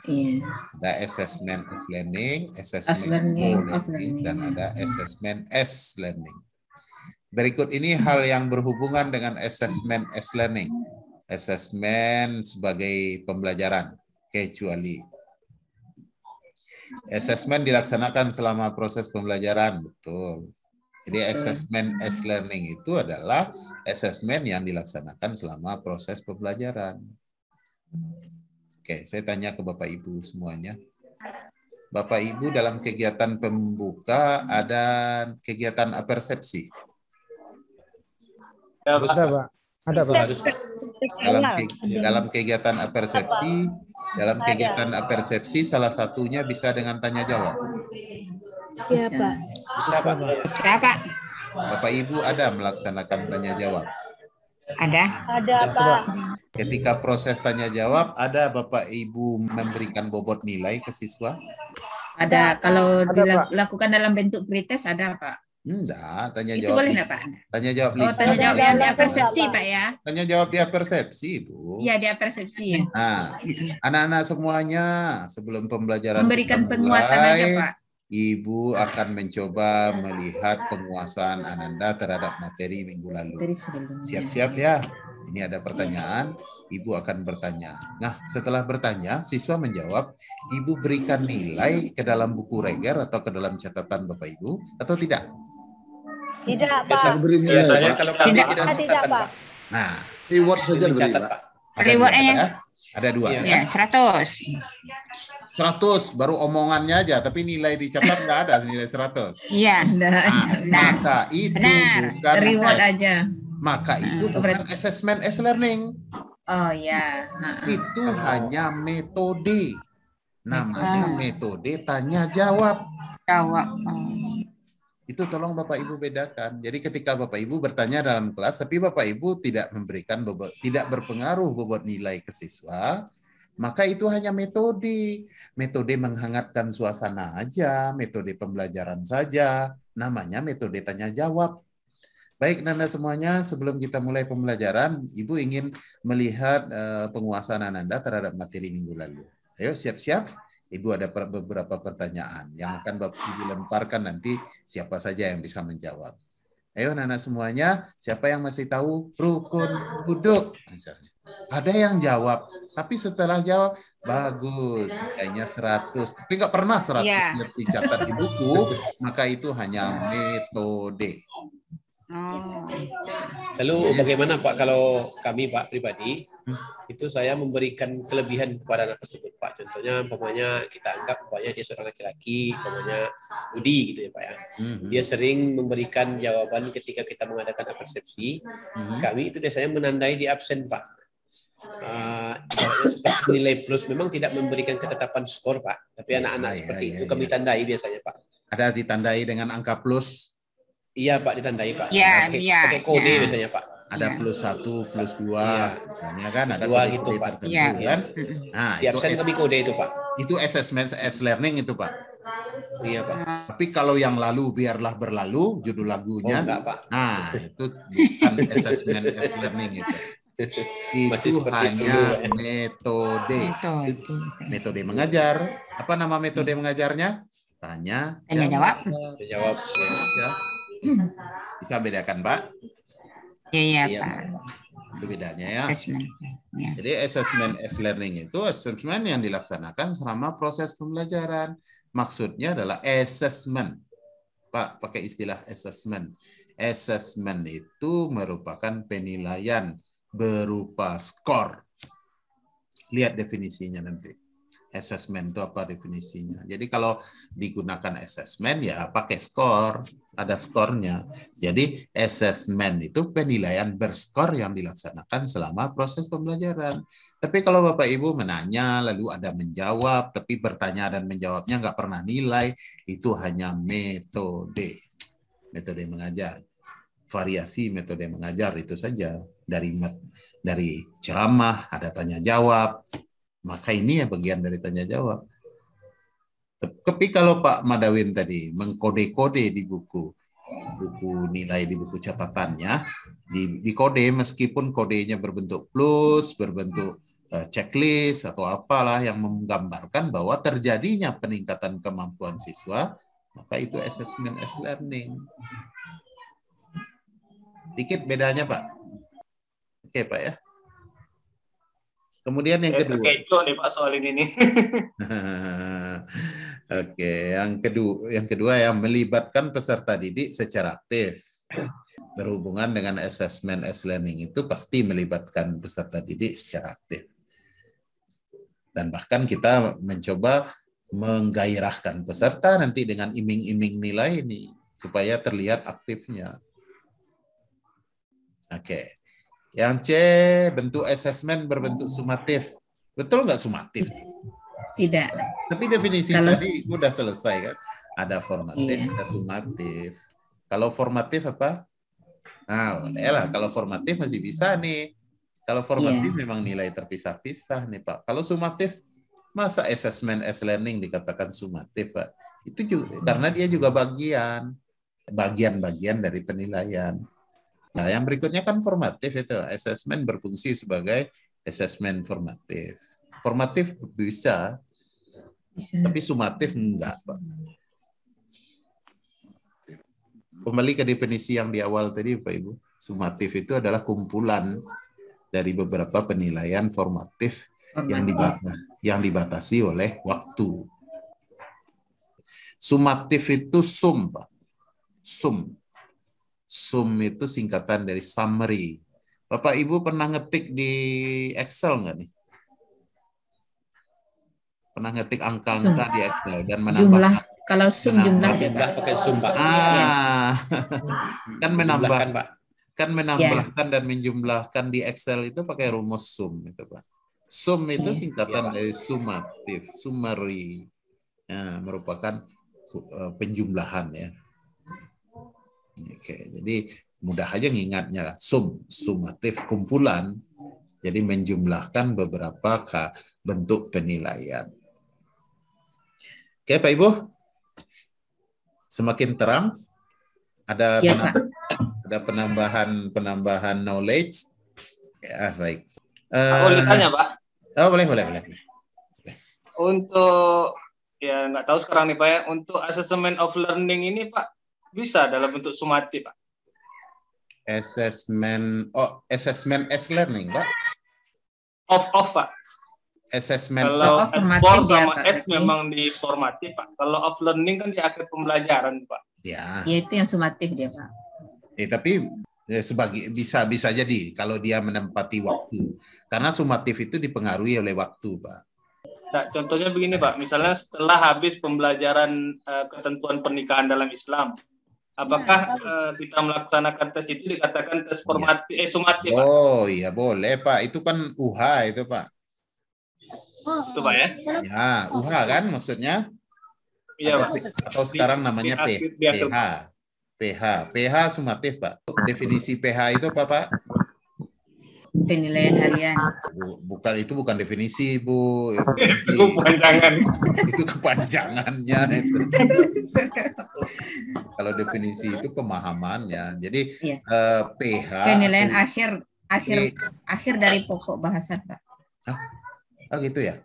Iya. Ada assessment of learning, assessment for learning, dan ada assessment as learning. Berikut ini hal yang berhubungan dengan assessment as learning. Assessment sebagai pembelajaran, kecuali. Assessment dilaksanakan selama proses pembelajaran, betul. Jadi assessment as learning itu adalah assessment yang dilaksanakan selama proses pembelajaran. Oke, saya tanya ke Bapak Ibu semuanya. Bapak Ibu dalam kegiatan pembuka ada kegiatan apersepsi. Ada, Pak. Ada, Pak. Dalam kegiatan apersepsi, salah satunya bisa dengan tanya jawab. Iya, Pak. Bisa, Pak. Bisa, Pak. Bapak Ibu ada melaksanakan tanya jawab? Ada. Ada, Pak. Ketika proses tanya jawab, ada Bapak Ibu memberikan bobot nilai ke siswa? Ada. Kalau Ada, Pak. dilakukan dalam bentuk pretest ada, Pak. Enggak, tanya Itu jawab. boleh enggak, Pak? Tanya jawab Oh, lisan. tanya jawab yang dia persepsi, Pak ya? Tanya jawab dia persepsi, Bu. Iya, dia persepsi. Nah, anak-anak semuanya sebelum pembelajaran Memberikan kita penguatan mulai, aja, Pak. Ibu akan mencoba melihat penguasaan Ananda terhadap materi minggu lalu. Dari sebelumnya. Siap-siap ya. Ini ada pertanyaan, Ibu akan bertanya. Nah, setelah bertanya, siswa menjawab, Ibu berikan nilai ke dalam buku reger atau ke dalam catatan Bapak Ibu atau tidak? Tidak, Pak. Biasanya kalau kami Tidak, Pak. Nah, reward saja diberi, Pak. ada Rewardnya. dua, ada 2. Ya, 100. 100 baru omongannya aja, tapi nilai dicatat nggak ada nilai 100. Iya. Maka itu bukan Reward aja. Maka itu bukan assessment as learning. Oh ya. Itu hanya metode. Namanya metode tanya jawab. Jawab. Itu tolong Bapak Ibu bedakan. Jadi ketika Bapak Ibu bertanya dalam kelas, tapi Bapak Ibu tidak memberikan bobot, tidak berpengaruh bobot nilai ke siswa, maka itu hanya metode. Metode menghangatkan suasana aja, metode pembelajaran saja, namanya metode tanya jawab. Baik, Nanda semuanya, sebelum kita mulai pembelajaran, Ibu ingin melihat penguasaan Ananda terhadap materi minggu lalu. Ayo siap-siap. Ibu ada beberapa pertanyaan yang akan Bapak Ibu lemparkan nanti siapa saja yang bisa menjawab. Ayo anak-anak semuanya, siapa yang masih tahu rukun wudhu? Misalnya. Ada yang jawab, tapi setelah jawab, bagus, kayaknya 100. Tapi nggak pernah 100 dicatat di buku, maka itu hanya metode. Lalu bagaimana Pak kalau kami Pak pribadi itu saya memberikan kelebihan kepada anak tersebut Pak. Contohnya umpamanya kita anggap umpamanya dia seorang laki-laki, umpamanya Budi gitu ya Pak ya. Dia sering memberikan jawaban ketika kita mengadakan persepsi. Kami itu biasanya menandai di absen Pak. Ibaratnya seperti nilai plus, memang tidak memberikan ketetapan skor Pak, tapi anak-anak seperti itu kami tandai biasanya Pak. Ada ditandai dengan angka plus? Iya Pak, ditandai Pak. Iya, pakai kode biasanya Pak. Ada +1, +2, misalnya kan ada +2 kode gitu, Pak. tertentu Iya. kan. Nah, Di absen kami kode itu, Pak. itu assessment learning itu, Pak. Iya, Pak. Tapi kalau yang lalu biarlah berlalu, judul lagunya. Oh, enggak, Pak. Nah, itu bukan assessment learning itu. Masih Itu seperti hanya dulu. metode. Metode mengajar. Apa nama metode mengajarnya? Tanya jawab. Jawab. Ya. Bisa bedakan, Pak? Iya, Iya, Pak. Itu bedanya ya. Assessment. Ya. Jadi assessment as learning itu assessment yang dilaksanakan selama proses pembelajaran. Maksudnya adalah assessment. Pak, pakai istilah assessment. Assessment itu merupakan penilaian berupa skor. Lihat definisinya nanti. Assessment itu apa definisinya. Jadi kalau digunakan assessment ya pakai skor, ada skornya. Jadi assessment itu penilaian berskor yang dilaksanakan selama proses pembelajaran. Tapi kalau Bapak Ibu menanya lalu ada menjawab, tapi bertanya dan menjawabnya nggak pernah nilai, itu hanya metode. Metode mengajar. Variasi metode mengajar itu saja. Dari ceramah, ada tanya jawab. Maka ini ya bagian dari tanya jawab. Tapi kalau Pak Madawin tadi mengkode-kode di buku nilai di buku catatannya, dikode meskipun kodenya berbentuk plus, berbentuk checklist atau apalah yang menggambarkan bahwa terjadinya peningkatan kemampuan siswa, maka itu assessment as learning. Dikit bedanya, Pak. Oke, Pak ya. Kemudian yang kedua. Kecoh nih Pak soal ini nih. Oke, yang kedua yang melibatkan peserta didik secara aktif. Berhubungan dengan assessment as learning itu pasti melibatkan peserta didik secara aktif. Dan bahkan kita mencoba menggairahkan peserta nanti dengan iming-iming nilai ini supaya terlihat aktifnya. Oke. Yang C, bentuk assessment berbentuk sumatif. Betul nggak sumatif? Tidak. Tapi definisi Kalau tadi udah selesai kan? Ada formatif, Iya. ada sumatif. Kalau formatif apa? Nah, boleh lah. Kalau formatif masih bisa nih. Kalau formatif memang nilai terpisah-pisah nih Pak. Kalau sumatif, masa assessment as learning dikatakan sumatif Pak? Itu juga, karena dia juga bagian-bagian dari penilaian. Nah, yang berikutnya kan formatif itu. Assessment berfungsi sebagai assessment formatif. Formatif bisa, tapi sumatif enggak, Pak. Kembali ke definisi yang di awal tadi, Pak Ibu. Sumatif itu adalah kumpulan dari beberapa penilaian formatif yang dibatasi oleh waktu. Sumatif itu sum, Pak. Sum itu singkatan dari summary. Bapak Ibu pernah ngetik di Excel nggak nih? Pernah ngetik angka-angka di Excel dan menambah jumlah. Kalau sum jumlah. Jumlah pakai sum, Pak. Kan menambahkan, Pak. Kan menambahkan dan menjumlahkan di Excel itu pakai rumus sum itu, Pak. Sum itu singkatan dari sumatif, summary. Nah, merupakan penjumlahan ya. Oke, jadi mudah aja ngingatnya sumatif kumpulan, jadi menjumlahkan beberapa bentuk penilaian. Oke, Pak Ibu, semakin terang. Ada penambahan knowledge. Ya, baik. Boleh tanya Pak? Oh, boleh. Untuk ya nggak tahu sekarang nih Pak ya, untuk assessment of learning ini Pak bisa dalam bentuk sumatif Pak? Assessment as learning, Pak. Off Pak. Assessment kalau formatif sama dia, Pak. S memang di formatif Pak. Kalau off learning kan di akhir pembelajaran Pak. ya. Ya itu yang sumatif dia Pak. Tapi bisa jadi kalau dia menempati waktu. Karena sumatif itu dipengaruhi oleh waktu, Pak. Nah, contohnya begini Pak, misalnya setelah habis pembelajaran ketentuan pernikahan dalam Islam, apakah kita melaksanakan tes itu dikatakan tes formatif, sumatif Pak? Oh iya boleh Pak, itu kan UH itu Pak. Itu Pak ya? Ya UH kan maksudnya? Iya Pak. Atau sekarang namanya PH sumatif Pak. Definisi PH itu apa Pak? penilaian harian. Bukan, itu bukan definisi, Bu. Itu kepanjangan. Itu kepanjangannya itu. Kalau definisi itu pemahamannya. Jadi Iya. PH Penilaian akhir dari pokok bahasan, Pak. Oh gitu ya.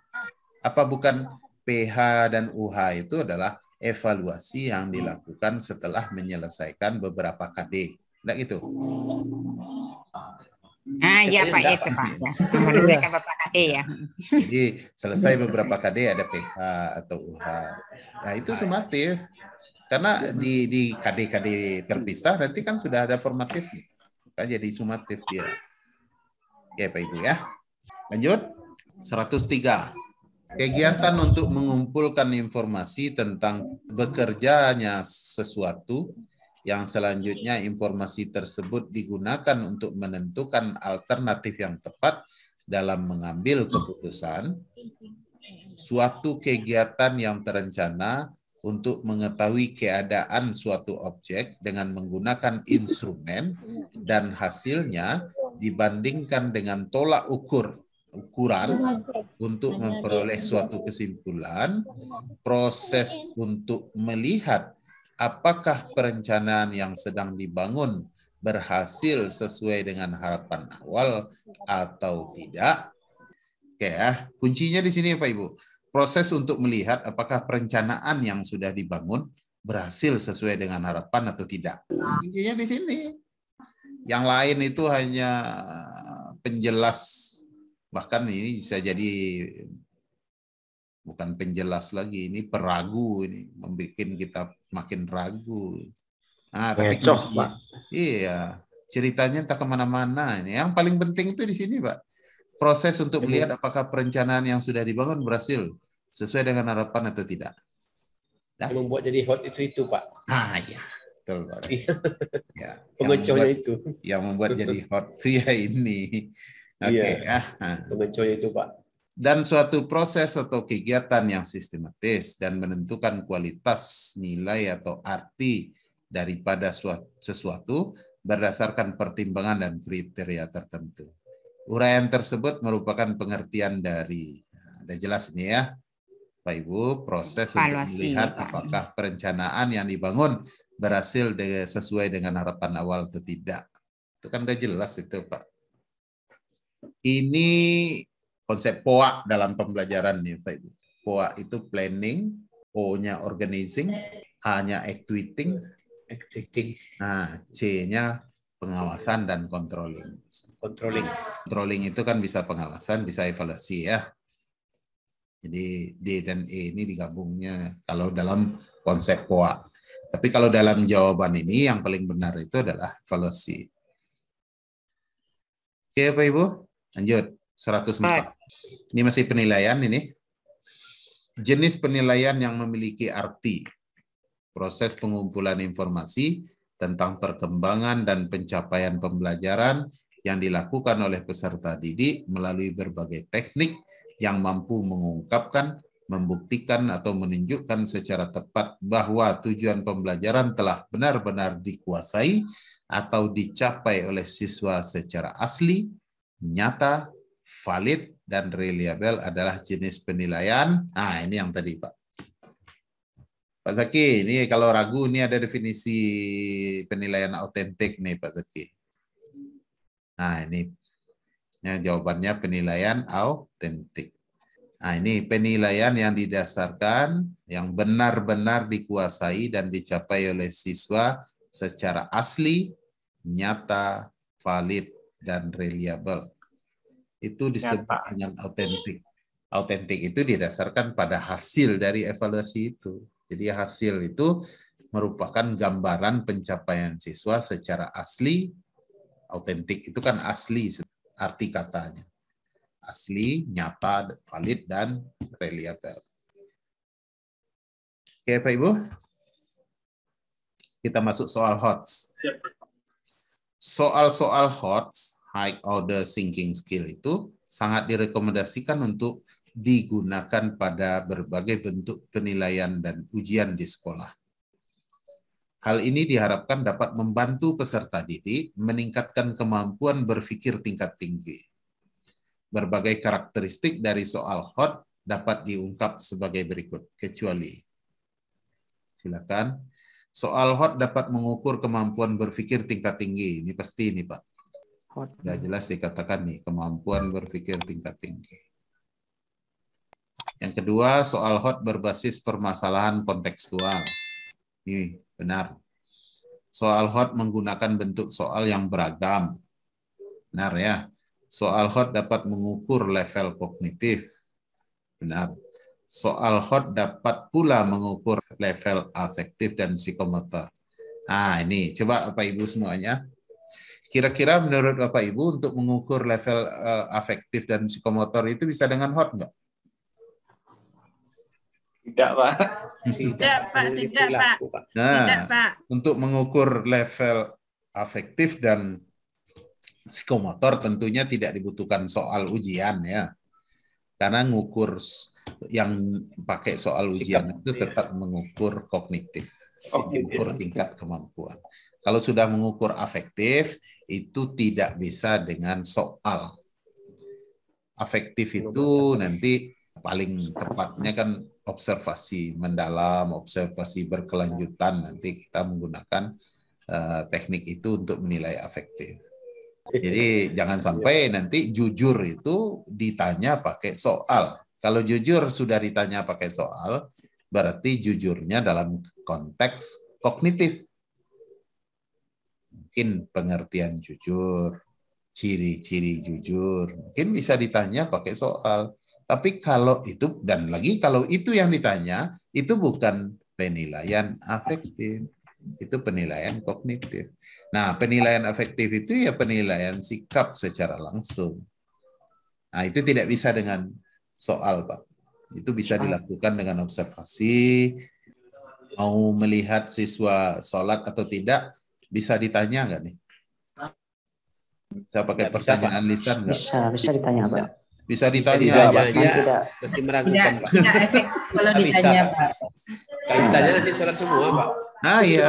Apa bukan PH dan UH itu adalah evaluasi yang dilakukan setelah menyelesaikan beberapa KD. Enggak gitu? Ah, iya Pak, Enggak, itu Pak. Pak. Ya. Menyelesaikan Bapak KD ya. Jadi selesai beberapa KD ada PH atau UH. Nah itu sumatif. Karena di KD-KD terpisah nanti kan sudah ada formatifnya. Kan jadi sumatif dia. Oke Pak Ibu ya. Lanjut. 103. Kegiatan untuk mengumpulkan informasi tentang bekerjanya sesuatu yang selanjutnya informasi tersebut digunakan untuk menentukan alternatif yang tepat dalam mengambil keputusan. Suatu kegiatan yang terencana untuk mengetahui keadaan suatu objek dengan menggunakan instrumen dan hasilnya dibandingkan dengan tolak ukuran untuk memperoleh suatu kesimpulan, proses untuk melihat apakah perencanaan yang sedang dibangun berhasil sesuai dengan harapan awal atau tidak. Oke ya, kuncinya di sini Pak Ibu. Proses untuk melihat apakah perencanaan yang sudah dibangun berhasil sesuai dengan harapan atau tidak. Kuncinya di sini. Yang lain itu hanya penjelas. Bahkan ini bisa jadi bukan penjelas lagi, ini peragu, ini membuat kita makin ragu. Nah, tapi Pak. Iya, ceritanya entah kemana-mana. Yang paling penting itu di sini, Pak. Proses untuk melihat apakah perencanaan yang sudah dibangun berhasil sesuai dengan harapan atau tidak. Yang membuat jadi hot itu Pak. Ah, iya. Betul, Pak. Ya, Pengecohnya itu. Yang membuat jadi hot itu ya ini. Oke, Iya. Pengecohnya itu Pak. Dan suatu proses atau kegiatan yang sistematis dan menentukan kualitas, nilai, atau arti daripada sesuatu berdasarkan pertimbangan dan kriteria tertentu. Uraian tersebut merupakan pengertian dari, ada jelas ini ya, Pak Ibu, proses untuk melihat apakah perencanaan yang dibangun berhasil sesuai dengan harapan awal atau tidak. Itu kan udah jelas itu, Pak. Ini konsep POA dalam pembelajaran nih, Pak Ibu. POA itu planning, O-nya organizing, A-nya activating, nah C-nya pengawasan dan controlling. Controlling itu kan bisa pengawasan, bisa evaluasi ya. Jadi D dan E ini digabungnya kalau dalam konsep POA. Tapi kalau dalam jawaban ini yang paling benar itu adalah evaluasi. Oke Pak Ibu, lanjut 104. Ini masih penilaian ini. Jenis penilaian yang memiliki arti. Proses pengumpulan informasi tentang perkembangan dan pencapaian pembelajaran yang dilakukan oleh peserta didik melalui berbagai teknik yang mampu mengungkapkan, membuktikan, atau menunjukkan secara tepat bahwa tujuan pembelajaran telah benar-benar dikuasai atau dicapai oleh siswa secara asli, nyata, valid, dan reliable adalah jenis penilaian. Nah, ini yang tadi, Pak. Pak Zaki, ini kalau ragu, ini ada definisi penilaian autentik nih, Pak Zaki. Nah, ini ya, jawabannya penilaian autentik. Nah, ini penilaian yang didasarkan, yang benar-benar dikuasai dan dicapai oleh siswa secara asli, nyata, valid, dan reliable. Itu disebut dengan autentik. Autentik itu didasarkan pada hasil dari evaluasi itu. Jadi hasil itu merupakan gambaran pencapaian siswa secara asli. Autentik itu kan asli arti katanya. Asli, nyata, valid, dan reliable. Oke Pak Ibu. Kita masuk soal HOTS. Soal-soal HOTS, High Order Thinking Skill, itu sangat direkomendasikan untuk digunakan pada berbagai bentuk penilaian dan ujian di sekolah. Hal ini diharapkan dapat membantu peserta didik meningkatkan kemampuan berpikir tingkat tinggi. Berbagai karakteristik dari soal hot dapat diungkap sebagai berikut, kecuali. Silakan. Soal hot dapat mengukur kemampuan berpikir tingkat tinggi. Ini pasti ini, Pak. Sudah jelas dikatakan nih, kemampuan berpikir tingkat tinggi. Yang kedua, soal hot berbasis permasalahan kontekstual. Ini benar. Soal hot menggunakan bentuk soal yang beragam. Benar ya. Soal hot dapat mengukur level kognitif. Benar. Soal hot dapat pula mengukur level afektif dan psikomotor. Nah, ini coba Bapak Ibu semuanya. Kira-kira menurut Bapak Ibu untuk mengukur level afektif dan psikomotor itu bisa dengan hot nggak? Tidak, Pak. Tidak, Pak. Tidak, Pak. Nah, Tidak, Pak. untuk mengukur level afektif dan psikomotor tentunya tidak dibutuhkan soal ujian ya. Karena ngukur yang pakai soal ujian itu tetap mengukur kognitif, mengukur tingkat kemampuan. Kalau sudah mengukur afektif, itu tidak bisa dengan soal. Afektif itu nanti paling tepatnya kan observasi mendalam, observasi berkelanjutan. Nanti kita menggunakan teknik itu untuk menilai afektif. Jadi jangan sampai nanti jujur itu ditanya pakai soal. Kalau jujur sudah ditanya pakai soal, berarti jujurnya dalam konteks kognitif. Mungkin pengertian jujur, ciri-ciri jujur, mungkin bisa ditanya pakai soal. Tapi kalau itu, dan lagi kalau itu yang ditanya, itu bukan penilaian afektif, itu penilaian kognitif. Nah, penilaian afektif itu ya penilaian sikap secara langsung. Nah, itu tidak bisa dengan soal, Pak. Itu bisa dilakukan dengan observasi, mau melihat siswa sholat atau tidak, bisa ditanya nggak nih? Bisa pakai pertanyaan lisan nggak? Bisa ditanya, Pak. Bisa ditanya, Pak. Masih meragukan, Pak. Tidak efek kalau ditanya, Pak. Kalau ditanya nanti sholat semua, Pak. Nah, iya.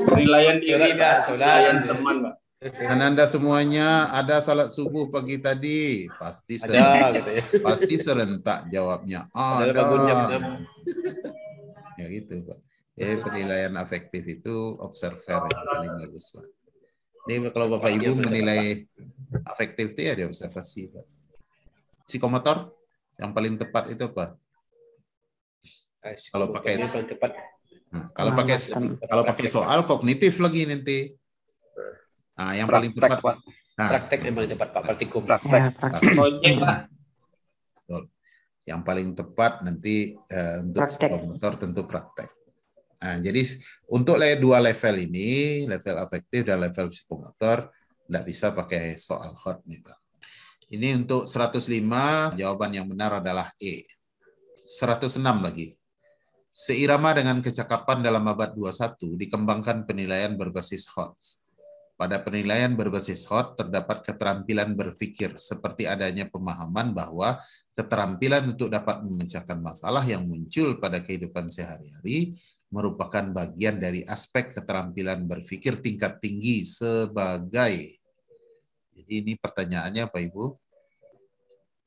Penilaian diri, Pak. Penilaian Sholat. teman, Pak. Dan Anda semuanya ada salat subuh pagi tadi, pasti Ada, gitu ya. pasti serentak jawabnya. Padahal bangun jam 6. Ya gitu, Pak. Penilaian afektif itu observer yang paling bagus, Pak. Ini kalau Bapak Ibu menilai afektif itu ya diobservasi, Pak. Psikomotor yang paling tepat itu apa? Kalau pakai tepat. Nah, kalau pakai soal kognitif lagi nanti. Nah, yang paling tepat Praktek yang paling tepat, Pak. Praktikum. Project, Pak. Betul. Yang paling tepat nanti untuk psikomotor tentu praktek. Nah, jadi untuk dua level ini, level afektif dan level psikomotor, tidak bisa pakai soal hot nih, Pak. Ini untuk 105, jawaban yang benar adalah E. 106 lagi. Seirama dengan kecakapan dalam abad 21, dikembangkan penilaian berbasis hot. Pada penilaian berbasis hot, terdapat keterampilan berpikir, seperti adanya pemahaman bahwa keterampilan untuk dapat memecahkan masalah yang muncul pada kehidupan sehari-hari merupakan bagian dari aspek keterampilan berpikir tingkat tinggi sebagai. Jadi ini pertanyaannya Pak Ibu.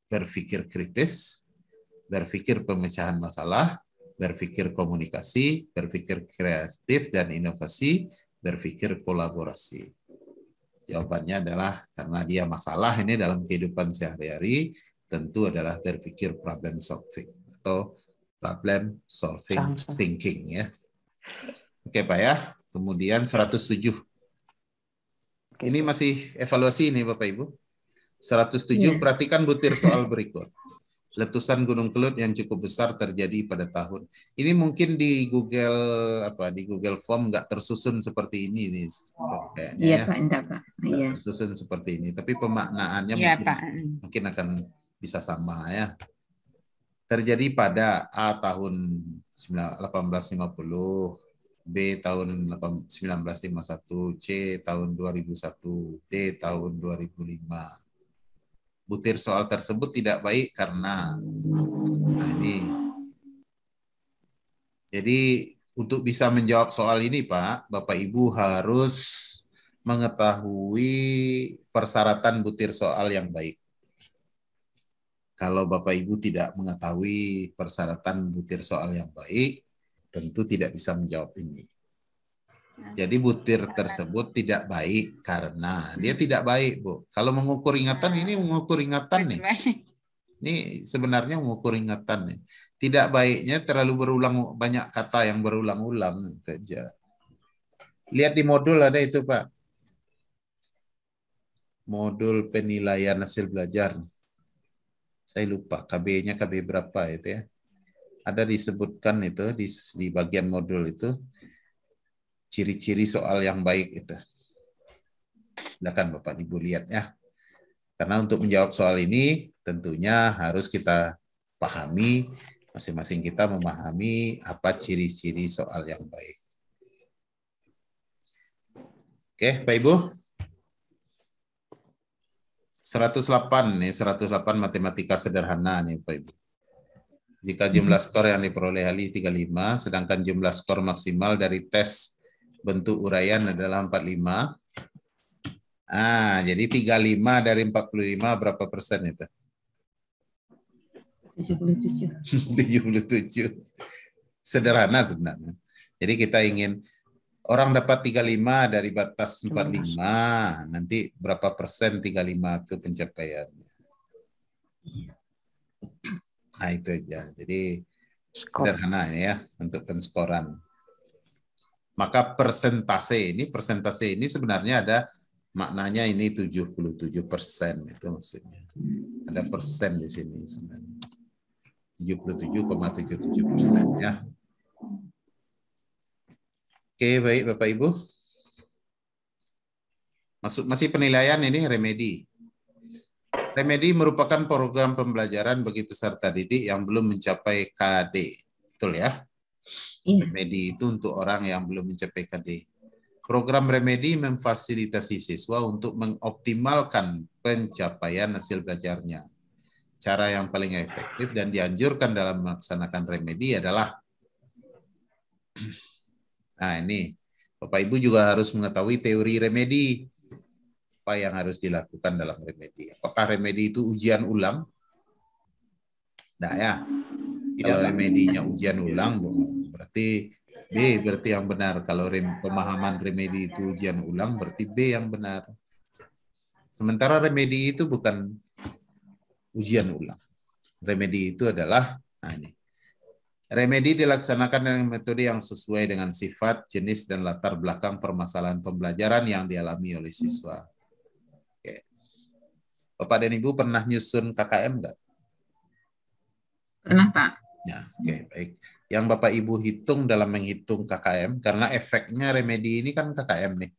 Berpikir kritis, berpikir pemecahan masalah, berpikir komunikasi, berpikir kreatif dan inovasi, berpikir kolaborasi. Jawabannya adalah karena dia masalah ini dalam kehidupan sehari-hari, tentu adalah berpikir problem solving atau problem solving thinking ya. Oke Pak ya. Kemudian 107. Ini masih evaluasi ini Bapak Ibu. 107 perhatikan butir soal berikut. Letusan Gunung Kelut yang cukup besar terjadi pada tahun. Ini mungkin di Google Form nggak tersusun seperti ini nih kayaknya. Iya ya. Pak, enggak Pak. Iya. Tersusun seperti ini, tapi pemaknaannya mungkin akan bisa sama ya. Terjadi pada A tahun 1850, B tahun 1951, C tahun 2001, D tahun 2005. Butir soal tersebut tidak baik karena ini. Jadi untuk bisa menjawab soal ini, Pak, Bapak Ibu harus mengetahui persyaratan butir soal yang baik. Kalau Bapak Ibu tidak mengetahui persyaratan butir soal yang baik, tentu tidak bisa menjawab ini. Jadi butir tersebut tidak baik karena dia tidak baik, Bu. Kalau mengukur ingatan, ini mengukur ingatan nih. Ini sebenarnya mengukur ingatan nih. Tidak baiknya terlalu berulang, banyak kata yang berulang-ulang saja. Lihat di modul ada itu, Pak. Modul penilaian hasil belajar. Saya lupa KB-nya KB berapa itu ya. Ada disebutkan itu di bagian modul itu ciri-ciri soal yang baik itu. Silakan Bapak Ibu lihat ya. Karena untuk menjawab soal ini tentunya harus kita pahami, masing-masing kita memahami apa ciri-ciri soal yang baik. Oke, Pak Ibu. 108 nih, 108 matematika sederhana nih Pak Ibu. Jika jumlah skor yang diperoleh ahli 35, sedangkan jumlah skor maksimal dari tes bentuk uraian adalah 45. Jadi 35 dari 45 berapa persen itu? 77. 77. Sederhana sebenarnya. Jadi kita ingin orang dapat 35 dari batas 45, nanti berapa persen 35 itu pencapaiannya. Nah itu aja. Jadi sederhana ini ya untuk penskoran. Maka persentase ini sebenarnya ada maknanya ini 77% itu maksudnya. Ada persen di sini sebenarnya. 77,77% ya. Oke, baik Bapak Ibu. Masih penilaian ini remedi. Remedi merupakan program pembelajaran bagi peserta didik yang belum mencapai KD. Betul ya? Remedi itu untuk orang yang belum mencapai KD. Program remedi memfasilitasi siswa untuk mengoptimalkan pencapaian hasil belajarnya. Cara yang paling efektif dan dianjurkan dalam melaksanakan remedi adalah ini Bapak Ibu juga harus mengetahui teori remedi. Apa yang harus dilakukan dalam remedi? Apakah remedi itu ujian ulang? Nah ya, kalau remedinya ujian ulang, berarti B berarti yang benar. Kalau pemahaman remedi itu ujian ulang, berarti B yang benar. Sementara remedi itu bukan ujian ulang. Remedi itu adalah, ini. Remedi dilaksanakan dengan metode yang sesuai dengan sifat, jenis, dan latar belakang permasalahan pembelajaran yang dialami oleh siswa. Oke. Bapak dan Ibu pernah nyusun KKM enggak? Pernah, Pak. Ya, oke, baik. Yang Bapak Ibu hitung dalam menghitung KKM, karena efeknya remedi ini kan KKM nih.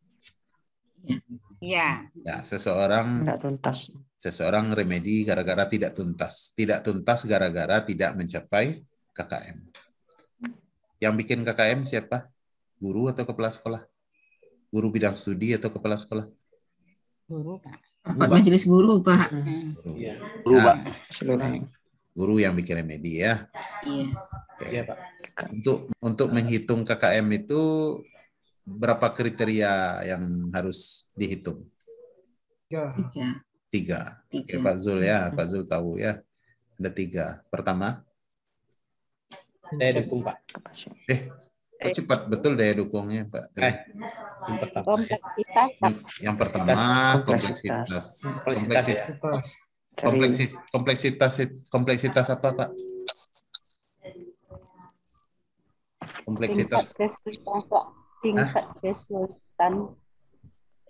Iya. Ya, seseorang remedi gara-gara tidak tuntas. Tidak tuntas gara-gara tidak mencapai KKM. Yang bikin KKM siapa? Guru atau kepala sekolah? Guru bidang studi atau kepala sekolah? Guru, Pak. Majelis guru, Pak. Guru, Pak. Guru yang bikin remedi ya. Iya. Pak. Untuk menghitung KKM itu berapa kriteria yang harus dihitung? 3. Oke, Pak Zul ya, Pak Zul tahu ya. Ada 3. Pertama, daya dukung, Pak. Kok cepat betul daya dukungnya, Pak? Yang pertama, kompleksitas apa, Pak? Kompleksitas. Tingkat kesulitan.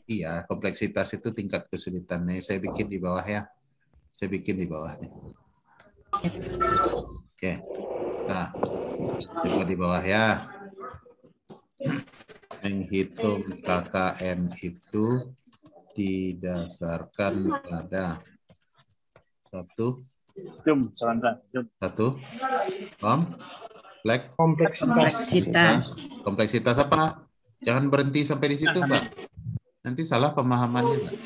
Iya, kompleksitas itu tingkat kesulitannya. Saya bikin di bawah ya. Saya bikin di bawah nih. Oke. Nah, coba di bawah ya. Menghitung KKM itu didasarkan pada satu. Kompleksitas apa? Jangan berhenti sampai di situ, Pak. Nanti salah pemahamannya, Pak.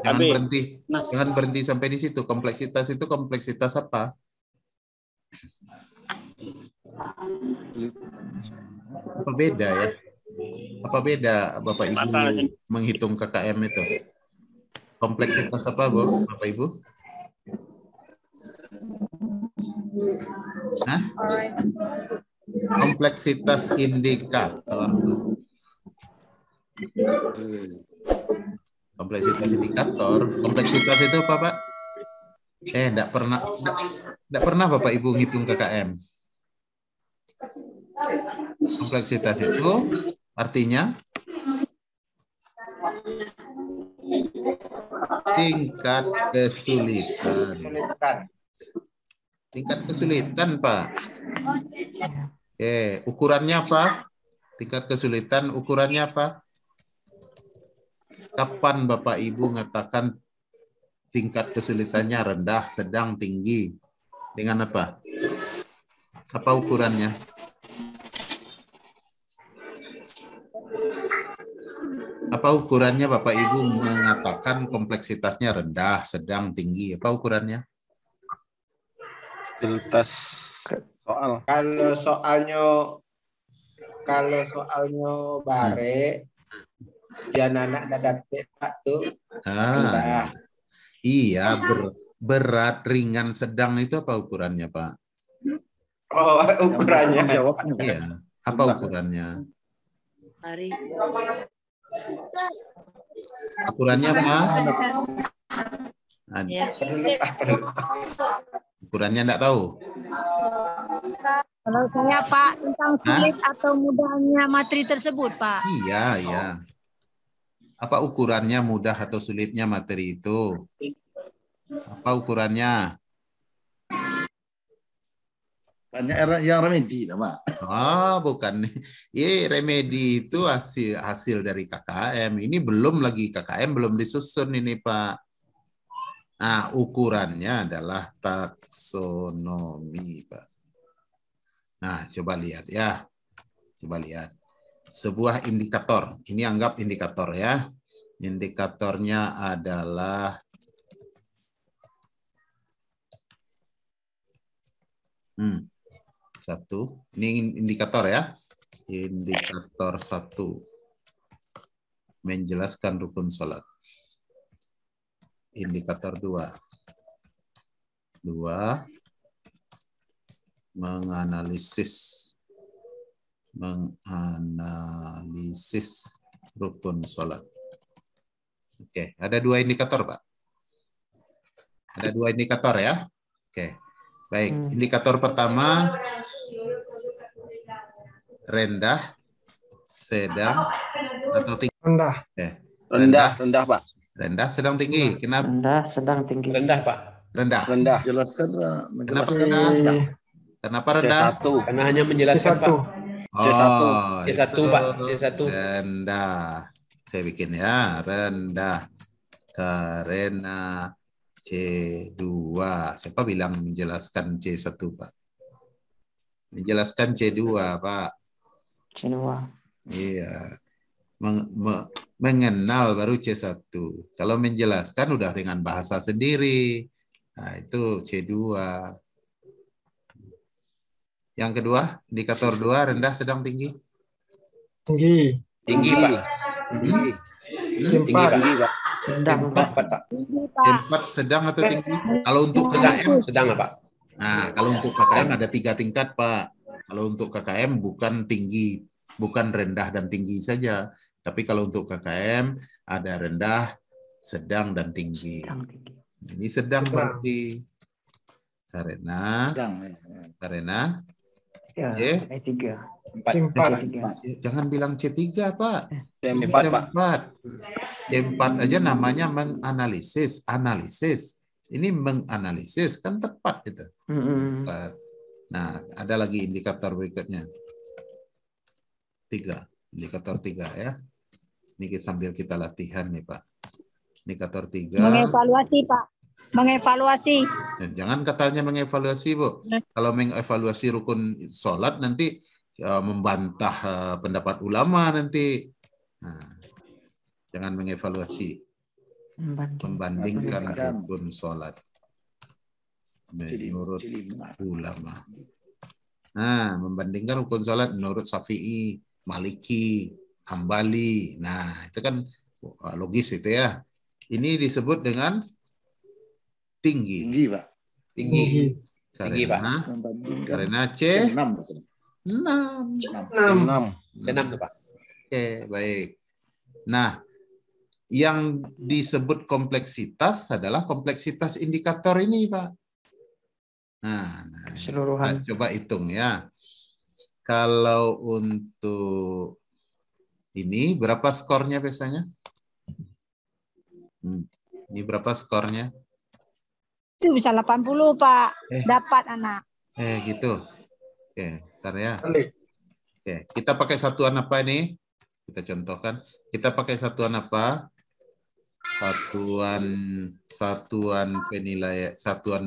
Jangan berhenti sampai di situ. Kompleksitas itu kompleksitas apa? Apa beda ya? Apa beda Bapak Ibu menghitung KKM itu? Kompleksitas apa, Bu, Bapak Ibu? Hah? Kompleksitas indikator. Kompleksitas indikator. Kompleksitas itu apa, Pak? Enggak pernah Bapak Ibu ngitung KKM. Kompleksitas itu artinya tingkat kesulitan. Tingkat kesulitan, Pak. Oke, ukurannya apa? Tingkat kesulitan ukurannya apa? Kapan Bapak Ibu mengatakan tingkat kesulitannya rendah, sedang, tinggi? Dengan apa? Apa ukurannya? Apa ukurannya Bapak Ibu mengatakan kompleksitasnya rendah, sedang, tinggi? Apa ukurannya? Kualitas soal. Kalau soalnya bare, dia anak dadak Pak tuh. Iya, berat, ringan, sedang itu apa ukurannya, Pak? Oh, ukurannya. Iya, apa ukurannya? Ukurannya apa? Ukurannya enggak tahu. Kalau saya Pak tentang sulit atau mudahnya materi tersebut, Pak. Iya, iya. Apa ukurannya mudah atau sulitnya materi itu? Apa ukurannya? Banyak yang remedi, Pak. Oh, bukan. Remedi itu hasil dari KKM. Ini belum lagi KKM, belum disusun ini, Pak. Nah, ukurannya adalah taksonomi, Pak. Nah, coba lihat ya. Coba lihat. Sebuah indikator. Ini anggap indikator ya. Indikatornya adalah satu. Ini indikator ya. Indikator 1. Menjelaskan rukun sholat. Indikator 2. 2. Menganalisis rukun sholat. Oke, ada 2 indikator, Pak. Ada 2 indikator ya. Oke, baik. Indikator pertama rendah, sedang, atau tinggi? Rendah. Rendah, Pak. Rendah, sedang, tinggi. Kenapa? Rendah, sedang, tinggi. Rendah, Pak. Rendah. Rendah. Jelaskan. Kenapa rendah? Kenapa rendah? C1. Karena hanya menjelaskan, Pak. C1, Pak. C1. Rendah. Saya bikin ya. Rendah. Karena C2. Siapa bilang menjelaskan C1, Pak? Menjelaskan C2, Pak. C2. Iya. Mengenal baru C1. Kalau menjelaskan udah dengan bahasa sendiri. Nah, itu C2. Yang kedua, indikator 2, rendah, sedang, tinggi. Tinggi. Tinggi, Pak. Tinggi. Tinggi, Pak. Sedang, Pak. C4 sedang atau tinggi? Kalau untuk KKM sedang, Pak. Nah, kalau untuk KKM ada 3 tingkat, Pak. Kalau untuk KKM bukan tinggi, bukan rendah dan tinggi saja. Tapi kalau untuk KKM ada rendah, sedang, dan tinggi. Ini sedang berarti karena C3. Jangan bilang C3, Pak. C4, Pak. C4 aja namanya menganalisis, analisis. Ini menganalisis kan tepat itu. Nah, ada lagi indikator berikutnya. 3, indikator 3 ya. Ini sambil kita latihan nih, Pak. Indikator 3. Mengevaluasi, Pak. Mengevaluasi. Jangan katanya mengevaluasi, Bu. Kalau mengevaluasi rukun sholat nanti membantah pendapat ulama nanti. Nah, jangan mengevaluasi. Membandingkan rukun sholat menurut ulama. Nah, membandingkan rukun sholat menurut Syafi'i, Maliki, Hambali. Nah, itu kan logis itu ya. Ini disebut dengan tinggi. Tinggi, Pak. Tinggi. Tinggi, Pak. Karena C 6. 6 tuh, Pak. Oke, baik. Nah, yang disebut kompleksitas adalah kompleksitas indikator ini, Pak. Nah, Keseluruhan. coba hitung ya. Kalau untuk ini berapa skornya biasanya? Ini berapa skornya? Itu bisa 80, Pak. Dapat anak. Gitu. Oke, ntar ya. Oke, kita pakai satuan apa ini? Kita contohkan. Kita pakai satuan apa? Satuan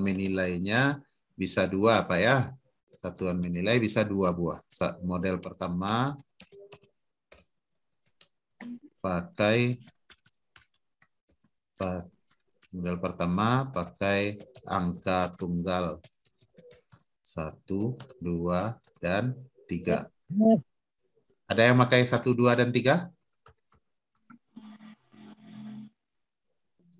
menilainya bisa 2 apa ya? Satuan menilai bisa 2 buah. Model pertama pakai angka tunggal 1, 2, dan 3. Ada yang pakai 1, 2, dan 3?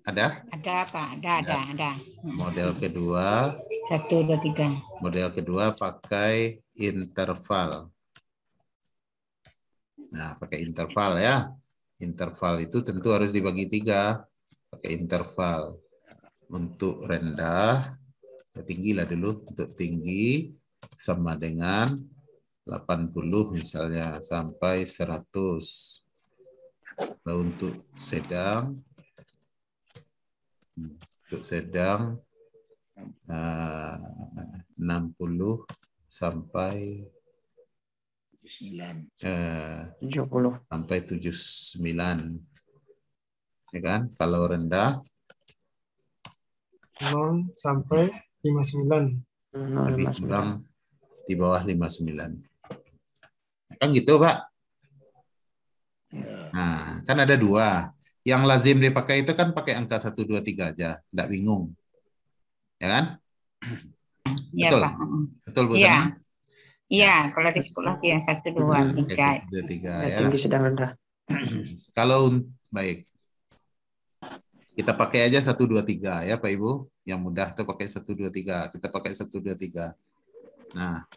Ada? Ada, Pak. Ada. Model kedua. 1, 2, 3. Model kedua pakai interval. Nah, pakai interval ya. Interval itu tentu harus dibagi 3. Pakai interval. Untuk rendah, tinggi lah dulu. Untuk tinggi sama dengan 80 misalnya sampai 100. Lalu untuk sedang 60 sampai 70 sampai 79. Ya kan? Kalau rendah 0 sampai 59. lebih kurang di bawah 59. Kan gitu, Pak? Nah, kan ada 2. Yang lazim dipakai itu kan pakai angka 1, 2, 3 aja. Nggak bingung. Ya kan? Iya, Betul? Pak. Betul, Bu Iya. Sana? Iya, kalau di sekolah yang 1, 2, 3. 1, 2, 3 ya. tinggi sedang rendah. Kalau baik. Kita pakai aja 1, 2, 3 ya, Pak Ibu. Yang mudah tuh pakai 1, 2, 3. Kita pakai 1, 2, 3. Nah,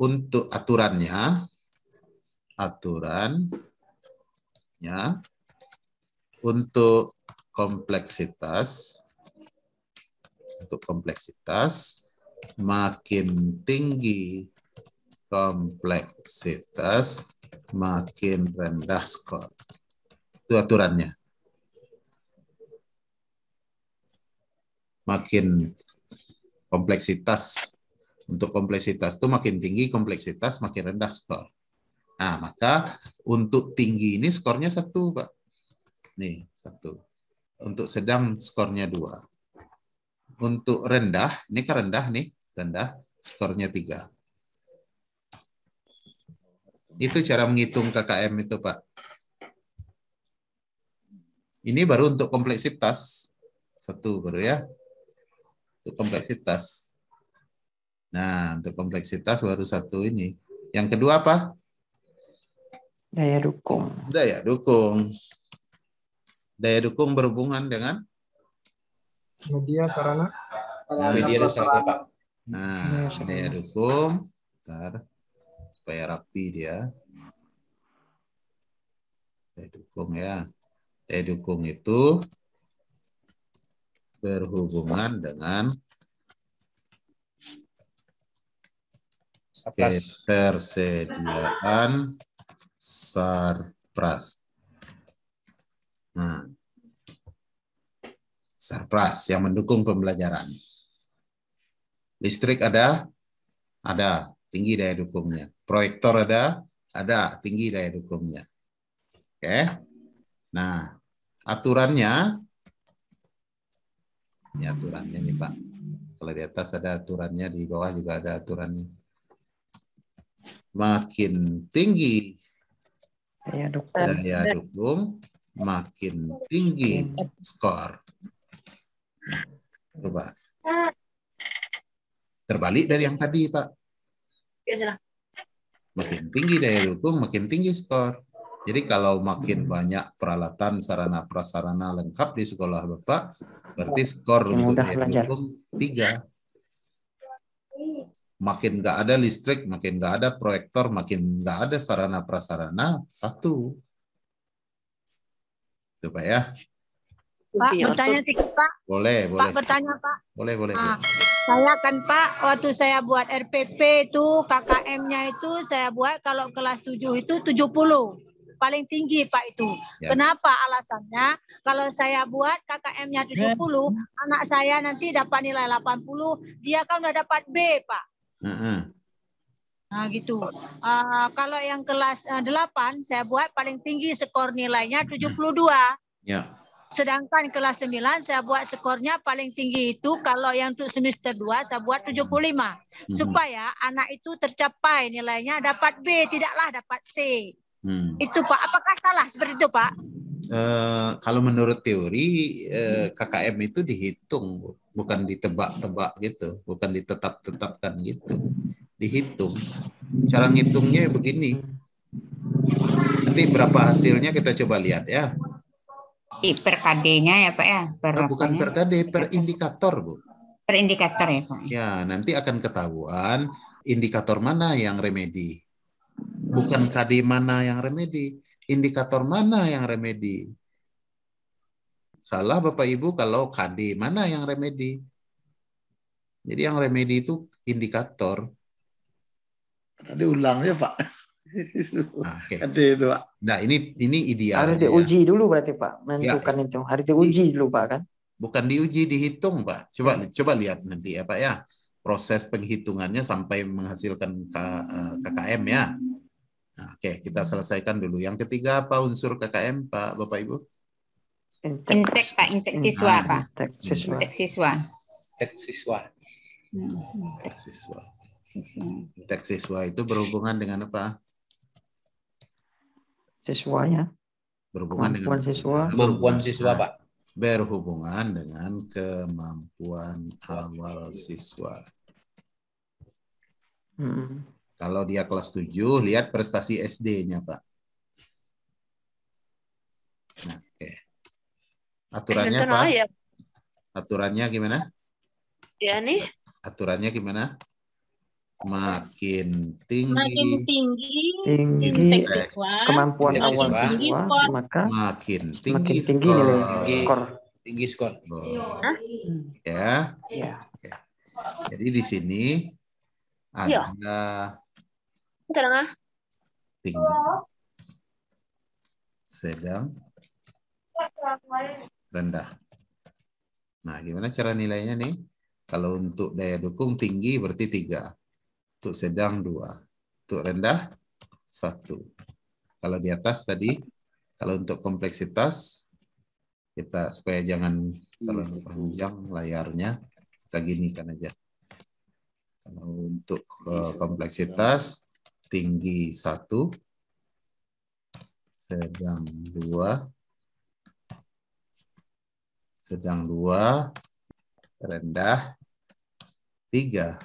untuk aturannya untuk kompleksitas makin tinggi kompleksitas makin rendah skor. Itu aturannya. Makin kompleksitas, untuk kompleksitas itu makin tinggi kompleksitas makin rendah skor. Nah, maka untuk tinggi ini skornya 1, Pak. Nih, 1. Untuk sedang skornya 2. Untuk rendah, ini kan rendah nih, rendah, skornya 3. Itu cara menghitung KKM itu, Pak. Ini baru untuk kompleksitas. 1 baru ya. Untuk kompleksitas. Nah, untuk kompleksitas baru 1 ini. Yang kedua apa? Daya dukung. Daya dukung. Daya dukung berhubungan dengan Media sarana. Media dan sarana, Pak. Nah, daya dukung. Bentar. Supaya rapi dia. Daya dukung ya. Daya dukung itu berhubungan dengan ketersediaan sarpras. Nah, sarpras yang mendukung pembelajaran. Listrik ada, tinggi daya dukungnya. Proyektor ada, tinggi daya dukungnya. Oke. Nah, aturannya, ini aturannya nih, Pak. Kalau di atas ada aturannya, di bawah juga ada aturannya. Makin tinggi daya dukung, makin tinggi skor. Coba. Terbalik dari yang tadi, Pak. Makin tinggi daya dukung, makin tinggi skor. Jadi kalau makin banyak peralatan sarana prasarana lengkap di sekolah Bapak, berarti skor untuk daya dukung 3. Makin nggak ada listrik, makin nggak ada proyektor, makin nggak ada sarana prasarana 1. Itu Pak ya. Pak, bertanya sedikit Pak. Boleh. Pak bertanya Pak. Boleh. Saya kan Pak, waktu saya buat RPP itu KKM-nya itu saya buat kalau kelas 7 itu 70. Paling tinggi Pak itu. Ya. Kenapa alasannya? Kalau saya buat KKM-nya 70, anak saya nanti dapat nilai 80, dia kan udah dapat B Pak. Nah gitu. Kalau yang kelas 8 saya buat paling tinggi skor nilainya 72. Ya. Sedangkan kelas 9 saya buat skornya paling tinggi itu kalau yang untuk semester 2 saya buat 75. Supaya anak itu tercapai nilainya dapat B, tidaklah dapat C. Itu Pak, apakah salah seperti itu Pak? Kalau menurut teori KKM itu dihitung, bukan ditebak-tebak gitu, bukan ditetap-tetapkan gitu. Dihitung. Cara ngitungnya begini. Nanti berapa hasilnya kita coba lihat ya. Per KD-nya ya Pak ya? Bukan per KD, per indikator Bu. Per indikator ya Pak? Ya, nanti akan ketahuan indikator mana yang remedi. Bukan KD mana yang remedi, indikator mana yang remedi. Salah Bapak Ibu kalau KD mana yang remedi. Jadi yang remedi itu indikator. Tadi ulang ya Pak. Nah, okay. Itu Pak. Nah ini ideal. Harus diuji dulu berarti Pak, menentukan ya. itu. Harus diuji dulu Pak kan? Bukan diuji, dihitung Pak. Coba lihat nanti ya Pak ya. Proses penghitungannya sampai menghasilkan KKM ya. Nah, oke, kita selesaikan dulu. Yang ketiga apa unsur KKM Pak Bapak Ibu? Intek Pak, intek siswa Pak. Intek siswa. Intek siswa itu berhubungan dengan apa? Siswanya. Berhubungan dengan kemampuan siswa Pak. Berhubungan dengan kemampuan awal siswa. Kalau dia kelas 7, lihat prestasi SD-nya Pak. Nah, oke. Aturannya Pak? Aturannya gimana? Ya nih. Aturannya gimana? Makin tinggi intek siswa, kemampuan awal siswa, maka makin tinggi nilai skor. Tinggi skor. Ya. Jadi di sini ada tinggi, sedang, rendah. Nah, gimana cara nilainya nih? Kalau untuk daya dukung tinggi berarti 3. Untuk sedang 2. Untuk rendah 1. Kalau di atas tadi, kalau untuk kompleksitas, kita supaya jangan terlalu panjang layarnya, kita ginikan aja. Kalau untuk kompleksitas, tinggi 1, sedang 2, rendah 3.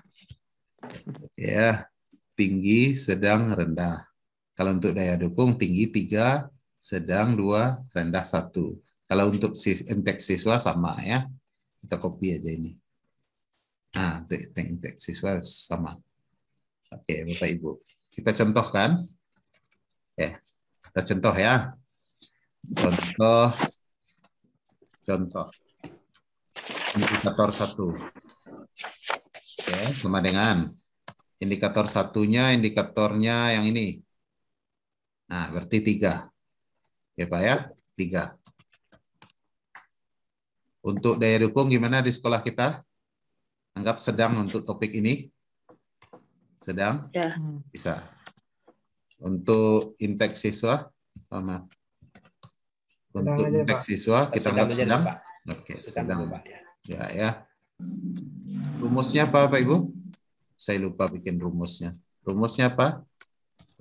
Ya, tinggi, sedang, rendah. Kalau untuk daya dukung, tinggi 3, sedang 2, rendah 1. Kalau untuk intek siswa sama ya. Kita copy aja ini. Nah, untuk intek siswa sama. Oke, Bapak Ibu. Kita contohkan. Oke, kita contoh ya. Contoh. Indikator 1. Oke, sama dengan indikator satunya, indikatornya yang ini. Nah, berarti 3. Oke, Pak ya, 3. Untuk daya dukung gimana di sekolah kita? Anggap sedang untuk topik ini. Sedang? Ya. Bisa. Untuk intek siswa, sama. Untuk intek siswa, kita anggap sedang. Oke, sedang. Ya. Rumusnya apa, Pak Ibu? Saya lupa bikin rumusnya. Rumusnya apa?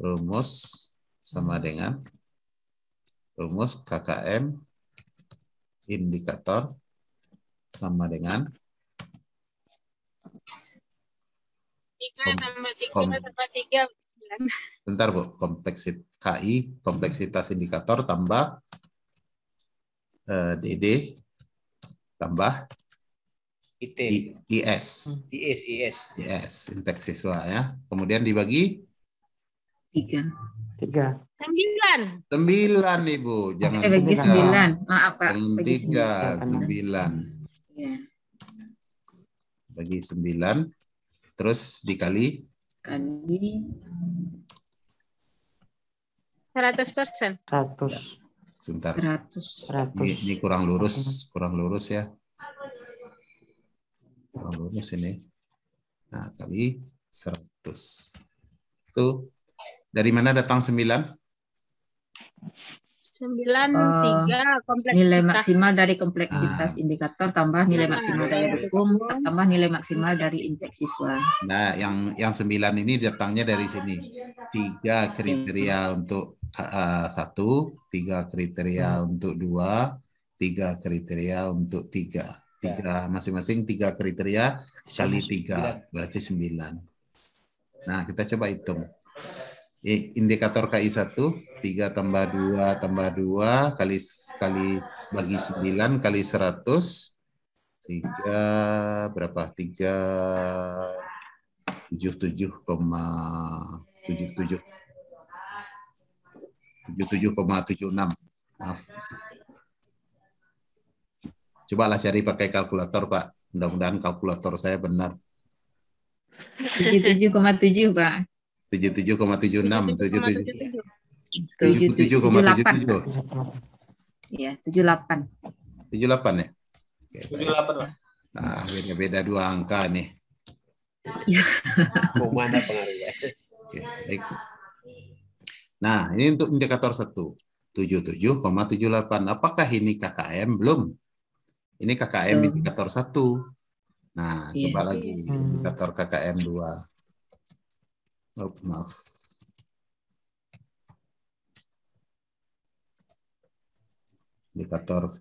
Rumus sama dengan rumus KKM indikator sama dengan 3 tambah 3 tambah 3, 9. Bentar Bu, kompleksitas indikator tambah DD tambah IS, indeks siswa ya. Kemudian dibagi 3. 9. 9 Ibu, jangan Bagi 9. Maaf Pak. bagi 3, 9. Ya. Bagi 9, terus dikali 100%. 100. sebentar. 100. Ini kurang lurus ya. Kurang lurus ini. Nah, kali 100. Itu dari mana datang 9? 3 kompleksitas. Nilai maksimal dari kompleksitas indikator tambah nilai maksimal daya dukung tambah nilai maksimal dari indeks siswa. Nah, yang 9 ini datangnya dari sini. 3 kriteria untuk 1, 3 kriteria untuk 2, 3 kriteria untuk 3. Masing-masing 3 kriteria kali 3 berarti 9. Nah, kita coba hitung. Indikator KI1 3 tambah 2 kali bagi 9 kali 100 3 berapa? 77,76. Maaf. Cobalah cari pakai kalkulator, Pak. Mudah-mudahan kalkulator saya benar. 77,7, Pak. 77,76. 77,77. Iya, 78. 78 ya? Oke, 78, Pak. Nah, beda 2 angka nih. Mana pengaruhnya? Oke, baik. Nah, ini untuk indikator 1. 77,78. Apakah ini KKM? Belum. Ini KKM indikator 1. Nah, coba lagi indikator KKM 2. Oh, maaf. Indikator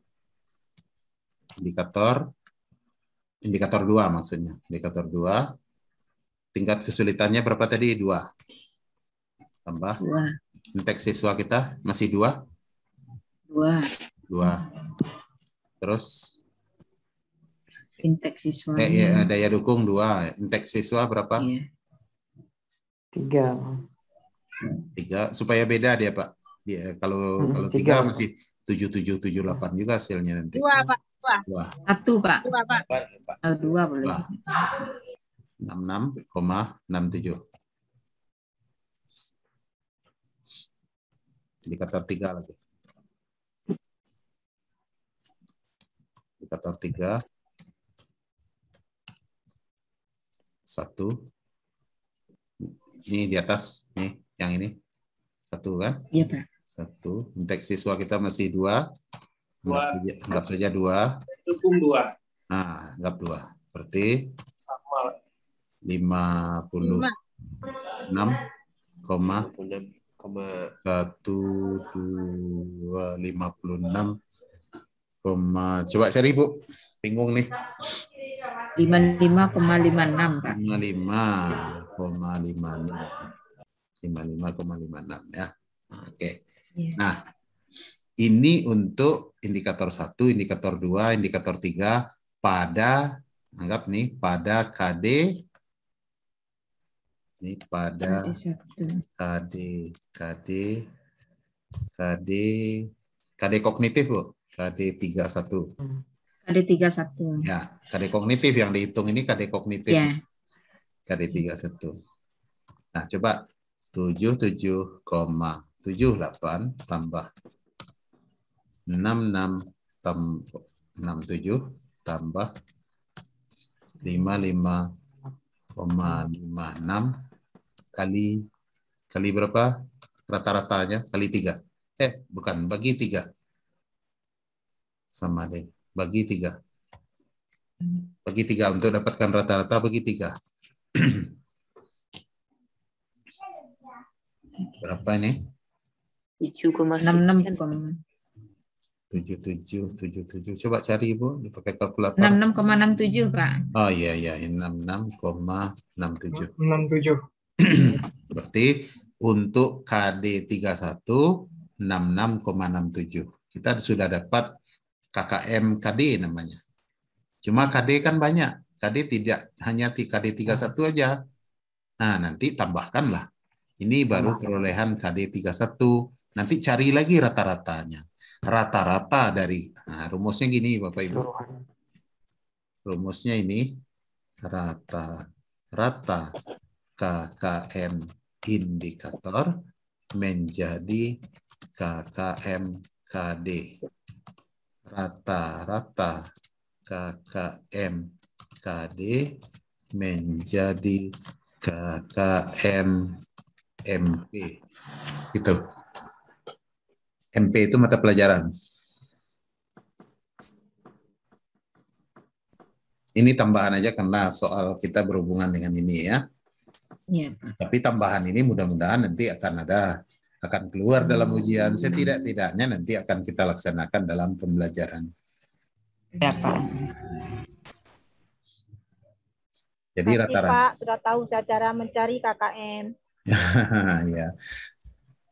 2 maksudnya. Indikator 2. Tingkat kesulitannya berapa tadi? 2. Tambah. 2. Indeks siswa kita masih 2? 2. Terus? Indeks siswa. Daya dukung 2. Indeks siswa berapa? 3. Supaya beda dia, Pak. Kalau 3 masih 7778 juga hasilnya nanti. 2, Pak. 1, Pak. 2, Pak. 2 boleh. 66,67. Indikator 3 lagi. Indikator 3. 1. Ini di atas, nih, yang ini. 1 kan? Iya, Pak. 1. Indeks siswa kita masih 2. Anggap saja 2. Dukung 2. Nah, anggap 2. Berarti sama 56,1256. Coba cari, Bu. Bingung nih. 55,56, Pak. 55,56 ya. Oke. Nah, ini untuk indikator 1, indikator 2, indikator 3 pada, anggap nih, pada KD. Ini pada KD kognitif, Bu. KD 31. KD 31. Ya, KD kognitif yang dihitung ini KD kognitif. Ya. KD 31. Nah, coba 77,78 tambah 67 tambah 55,56 kali berapa rata-ratanya? Kali 3. Bukan, bagi 3. Sama deh, bagi 3. Bagi 3 untuk dapatkan rata-rata, bagi 3. Berapa ini? 7,66. 77. Coba cari Ibu, dipakai kalkulator. 66,67 Pak. Oh iya, 66,67. 67. Berarti untuk KD 31 66,67. Kita sudah dapat KKM KD namanya. Cuma KD kan banyak. KD tidak hanya KD 31 aja. Nah, nanti tambahkanlah. Ini baru perolehan KD 31. Nanti cari lagi rata-ratanya. Rata-rata dari, nah rumusnya gini Bapak Ibu. Rumusnya ini rata-rata KKM indikator menjadi KKM KD. Rata-rata KKM KD menjadi KKM MP. Gitu. MP itu mata pelajaran. Ini tambahan aja karena soal kita berhubungan dengan ini ya. Iya. Tapi tambahan ini mudah-mudahan nanti akan keluar dalam ujian. Setidak-tidaknya nanti akan kita laksanakan dalam pembelajaran. Ya, Pak. Jadi rata-rata. Pak, sudah tahu cara mencari KKM. Ya.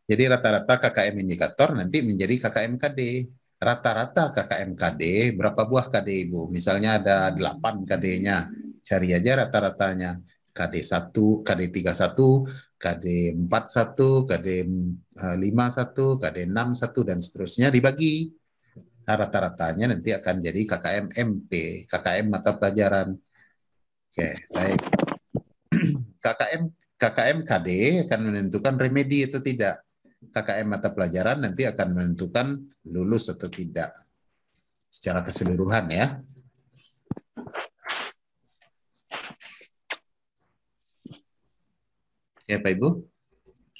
Jadi rata-rata KKM indikator nanti menjadi KKM KD. Rata-rata KKM KD, berapa buah KD Ibu? Misalnya ada 8 KD-nya. Cari aja rata-ratanya. KD 1, KD 31, KD 41, KD 51, KD 61, dan seterusnya dibagi. Nah, rata-ratanya nanti akan jadi KKM MP, KKM mata pelajaran. Oke, baik. KKM KD akan menentukan remedi atau tidak. KKM mata pelajaran nanti akan menentukan lulus atau tidak. Secara keseluruhan ya. Ya Pak Ibu,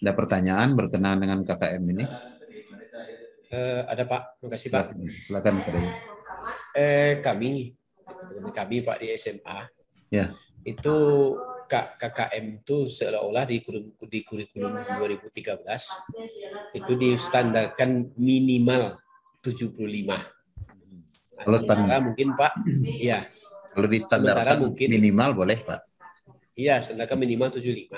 ada pertanyaan berkenaan dengan KKM ini? Ada Pak, terima kasih Pak. Silakan Pak Ibu. Kami Pak di SMA, ya. Itu KKM itu seolah-olah di kurikulum 2013 itu distandarkan minimal 75. Kalau standar mungkin Pak, iya. Kalau distandarkan mungkin minimal boleh Pak. Iya, standarkan minimal 75.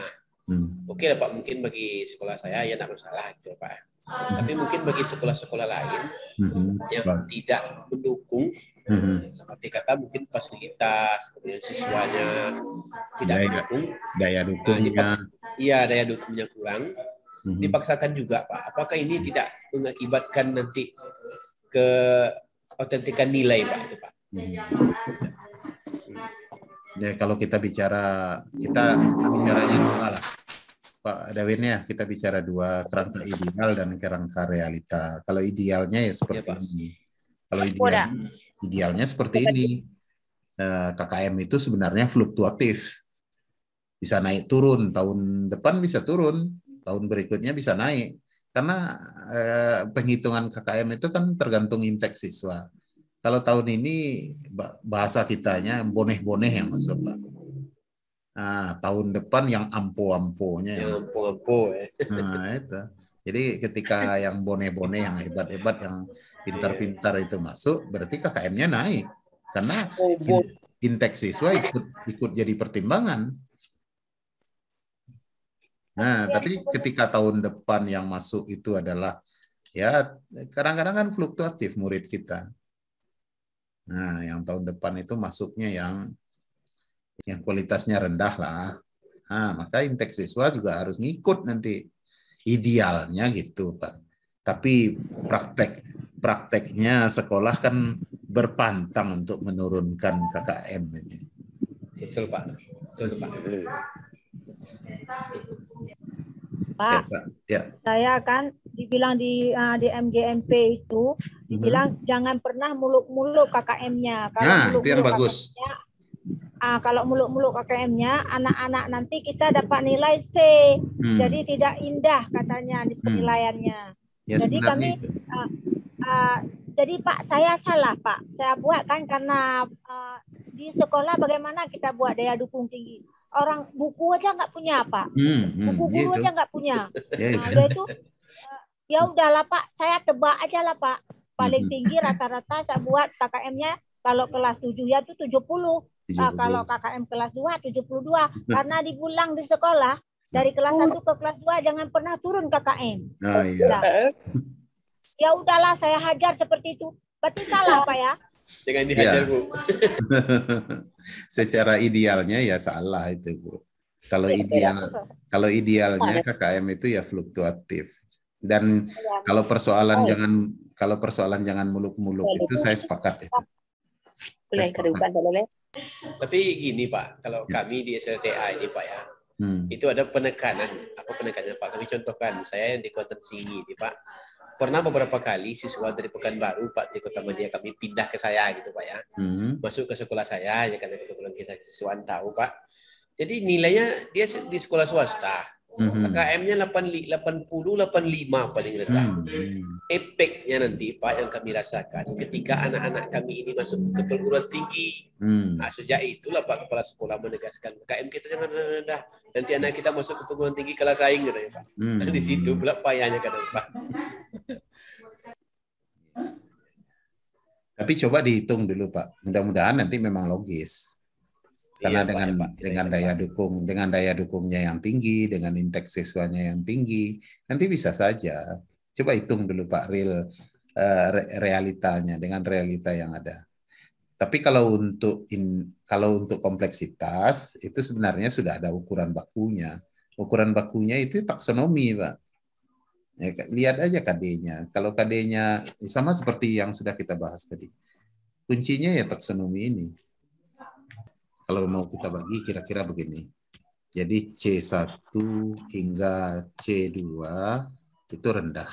Oke lah Pak, mungkin bagi sekolah saya ya tidak masalah gitu Pak. Tapi mungkin bagi sekolah-sekolah lain yang tidak mendukung, seperti kata mungkin fasilitas, kemudian siswanya tidak mendukung, daya dukungnya, daya dukungnya kurang, dipaksakan juga Pak. Apakah ini tidak mengakibatkan nanti ke autentikan nilai Pak itu Pak? Ya kalau kita bicaranya dua lah. Pak Dawin ya, kita bicara dua, kerangka ideal dan kerangka realita. Kalau idealnya ya seperti ini. Kalau idealnya seperti ini. KKM itu sebenarnya fluktuatif. Bisa naik turun, tahun depan bisa turun, tahun berikutnya bisa naik. Karena penghitungan KKM itu kan tergantung indeks siswa. Kalau tahun ini bahasa kitanya boneh-boneh yang masuk Pak. Nah, tahun depan yang ampo-amponya. Yang ampo-ampo ya. Nah, itu. Jadi ketika yang boneh-boneh, yang hebat-hebat, yang pintar-pintar itu masuk, berarti KKM-nya naik. Karena indeks siswa ikut jadi pertimbangan. Nah, tapi ketika tahun depan yang masuk itu adalah, ya kadang-kadang kan fluktuatif murid kita. Nah, yang tahun depan itu masuknya yang kualitasnya rendah lah. Nah, maka indeks siswa juga harus ngikut nanti. Idealnya gitu, Pak. Tapi prakteknya sekolah kan berpantang untuk menurunkan KKM ini. Betul, Pak. Betul, Pak. Pak, saya kan dibilang di MGMP itu, dibilang jangan pernah muluk-muluk KKM-nya. Nah, itu yang bagus. Kalau muluk-muluk KKM-nya, anak-anak nanti kita dapat nilai C. Jadi tidak indah katanya penilaiannya. Ya, jadi kami, jadi Pak, saya salah Pak. Saya buat kan karena di sekolah bagaimana kita buat daya dukung tinggi. Orang buku aja nggak punya Pak. Buku guru aja nggak punya. Dia itu, ya udahlah Pak, saya tebak aja lah Pak. Paling tinggi rata-rata saya buat KKM-nya kalau kelas 7 ya itu 70. Nah, kalau KKM kelas 2 72. Karena dipulang di sekolah dari kelas 1 ke kelas 2 jangan pernah turun KKM. Oh, iya. Ya udahlah saya hajar seperti itu. Berarti salah Pak ya? Jangan dihajar, Bu. Secara idealnya ya salah itu, Bu. Kalau idealnya KKM itu ya fluktuatif. Dan kalau persoalan jangan muluk-muluk itu saya sepakat itu. Tapi gini Pak, kalau kami di SLTA ini Pak ya, itu ada penekanan. Apa penekanannya Pak? Kami contohkan, saya yang di Kota Singi ini Pak, pernah beberapa kali siswa dari Pekanbaru Pak di Kota Madia kami pindah ke saya gitu Pak ya, masuk ke sekolah saya ya karena kebetulan kita siswaan tahu Pak. Jadi nilainya dia di sekolah swasta, KKM-nya 80, 85 paling rendah. Efeknya nanti Pak yang kami rasakan ketika anak-anak kami ini masuk ke perguruan tinggi. Nah, sejak itulah Pak Kepala Sekolah menegaskan KKM kita jangan rendah. Nanti anak kita masuk ke perguruan tinggi kalah saing katanya Pak. Dan di situ pula payahnya kadang Pak. Tapi coba dihitung dulu Pak. Mudah-mudahan nanti memang logis. Karena dengan daya dukungnya yang tinggi, dengan indeks siswanya yang tinggi, nanti bisa saja. Coba hitung dulu Pak realitanya dengan realita yang ada. Tapi kalau untuk kompleksitas itu sebenarnya sudah ada ukuran bakunya. Ukuran bakunya itu taksonomi Pak. Ya, lihat aja KD-nya. Kalau KD-nya sama seperti yang sudah kita bahas tadi. Kuncinya ya taksonomi ini. Kalau mau kita bagi kira-kira begini. Jadi C1 hingga C2 itu rendah.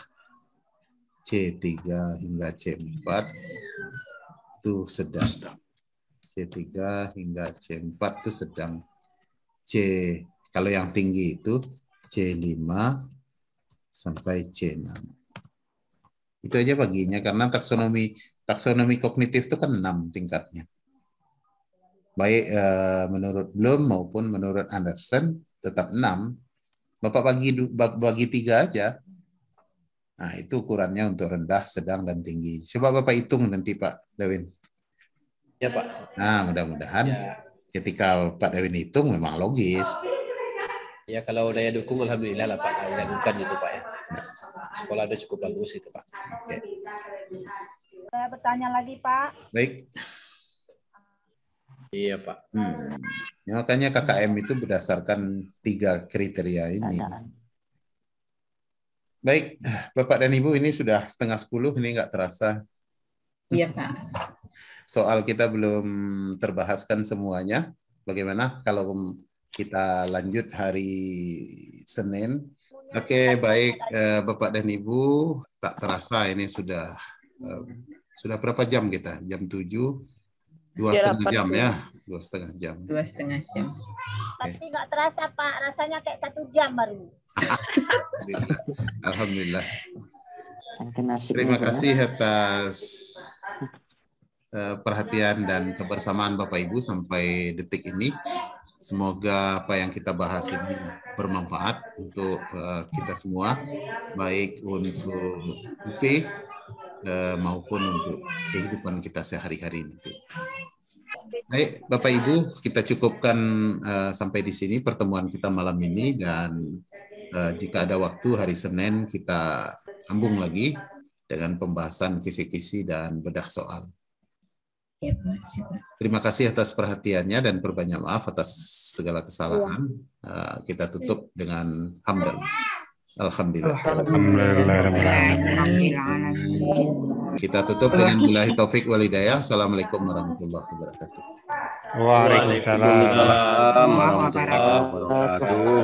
C3 hingga C4 itu sedang. C3 hingga C4 itu sedang. Kalau yang tinggi itu C5 sampai C6. Itu aja baginya karena taksonomi kognitif itu kan 6 tingkatnya. Baik menurut Bloom maupun menurut Anderson tetap 6. Bapak bagi 3 aja. Nah, itu ukurannya untuk rendah, sedang, dan tinggi. Coba Bapak hitung nanti Pak Dawin. Ya Pak. Nah, mudah-mudahan ketika Pak Dawin hitung memang logis. Ya kalau daya dukung alhamdulillah lah Pak, diragukan itu Pak ya. Sekolah ada cukup bagus itu Pak. Oke. Saya bertanya lagi Pak. Baik. Iya Pak. Ya, makanya KKM itu berdasarkan 3 kriteria ini. Baik, Bapak dan Ibu, ini sudah 9:30, ini nggak terasa. Iya Pak. Soal kita belum terbahaskan semuanya. Bagaimana kalau kita lanjut hari Senin? Oke, baik Bapak dan Ibu, tak terasa ini sudah berapa jam kita? Jam 7. 2,5 jam ya, 2,5 jam. 2,5 jam. Tapi nggak terasa Pak, rasanya kayak 1 jam baru. Alhamdulillah. Terima kasih atas perhatian dan kebersamaan Bapak Ibu sampai detik ini. Semoga apa yang kita bahas ini bermanfaat untuk kita semua, baik untuk UP maupun untuk kehidupan kita sehari-hari nanti. Baik, Bapak Ibu, kita cukupkan sampai di sini pertemuan kita malam ini, dan jika ada waktu hari Senin kita sambung lagi dengan pembahasan kisi-kisi dan bedah soal. Terima kasih atas perhatiannya dan berbanyak maaf atas segala kesalahan. Kita tutup dengan hamdan. Alhamdulillah. Kita tutup dengan billahi taufik wal hidayah. Assalamualaikum warahmatullahi wabarakatuh. Waalaikumsalam warahmatullahi wabarakatuh.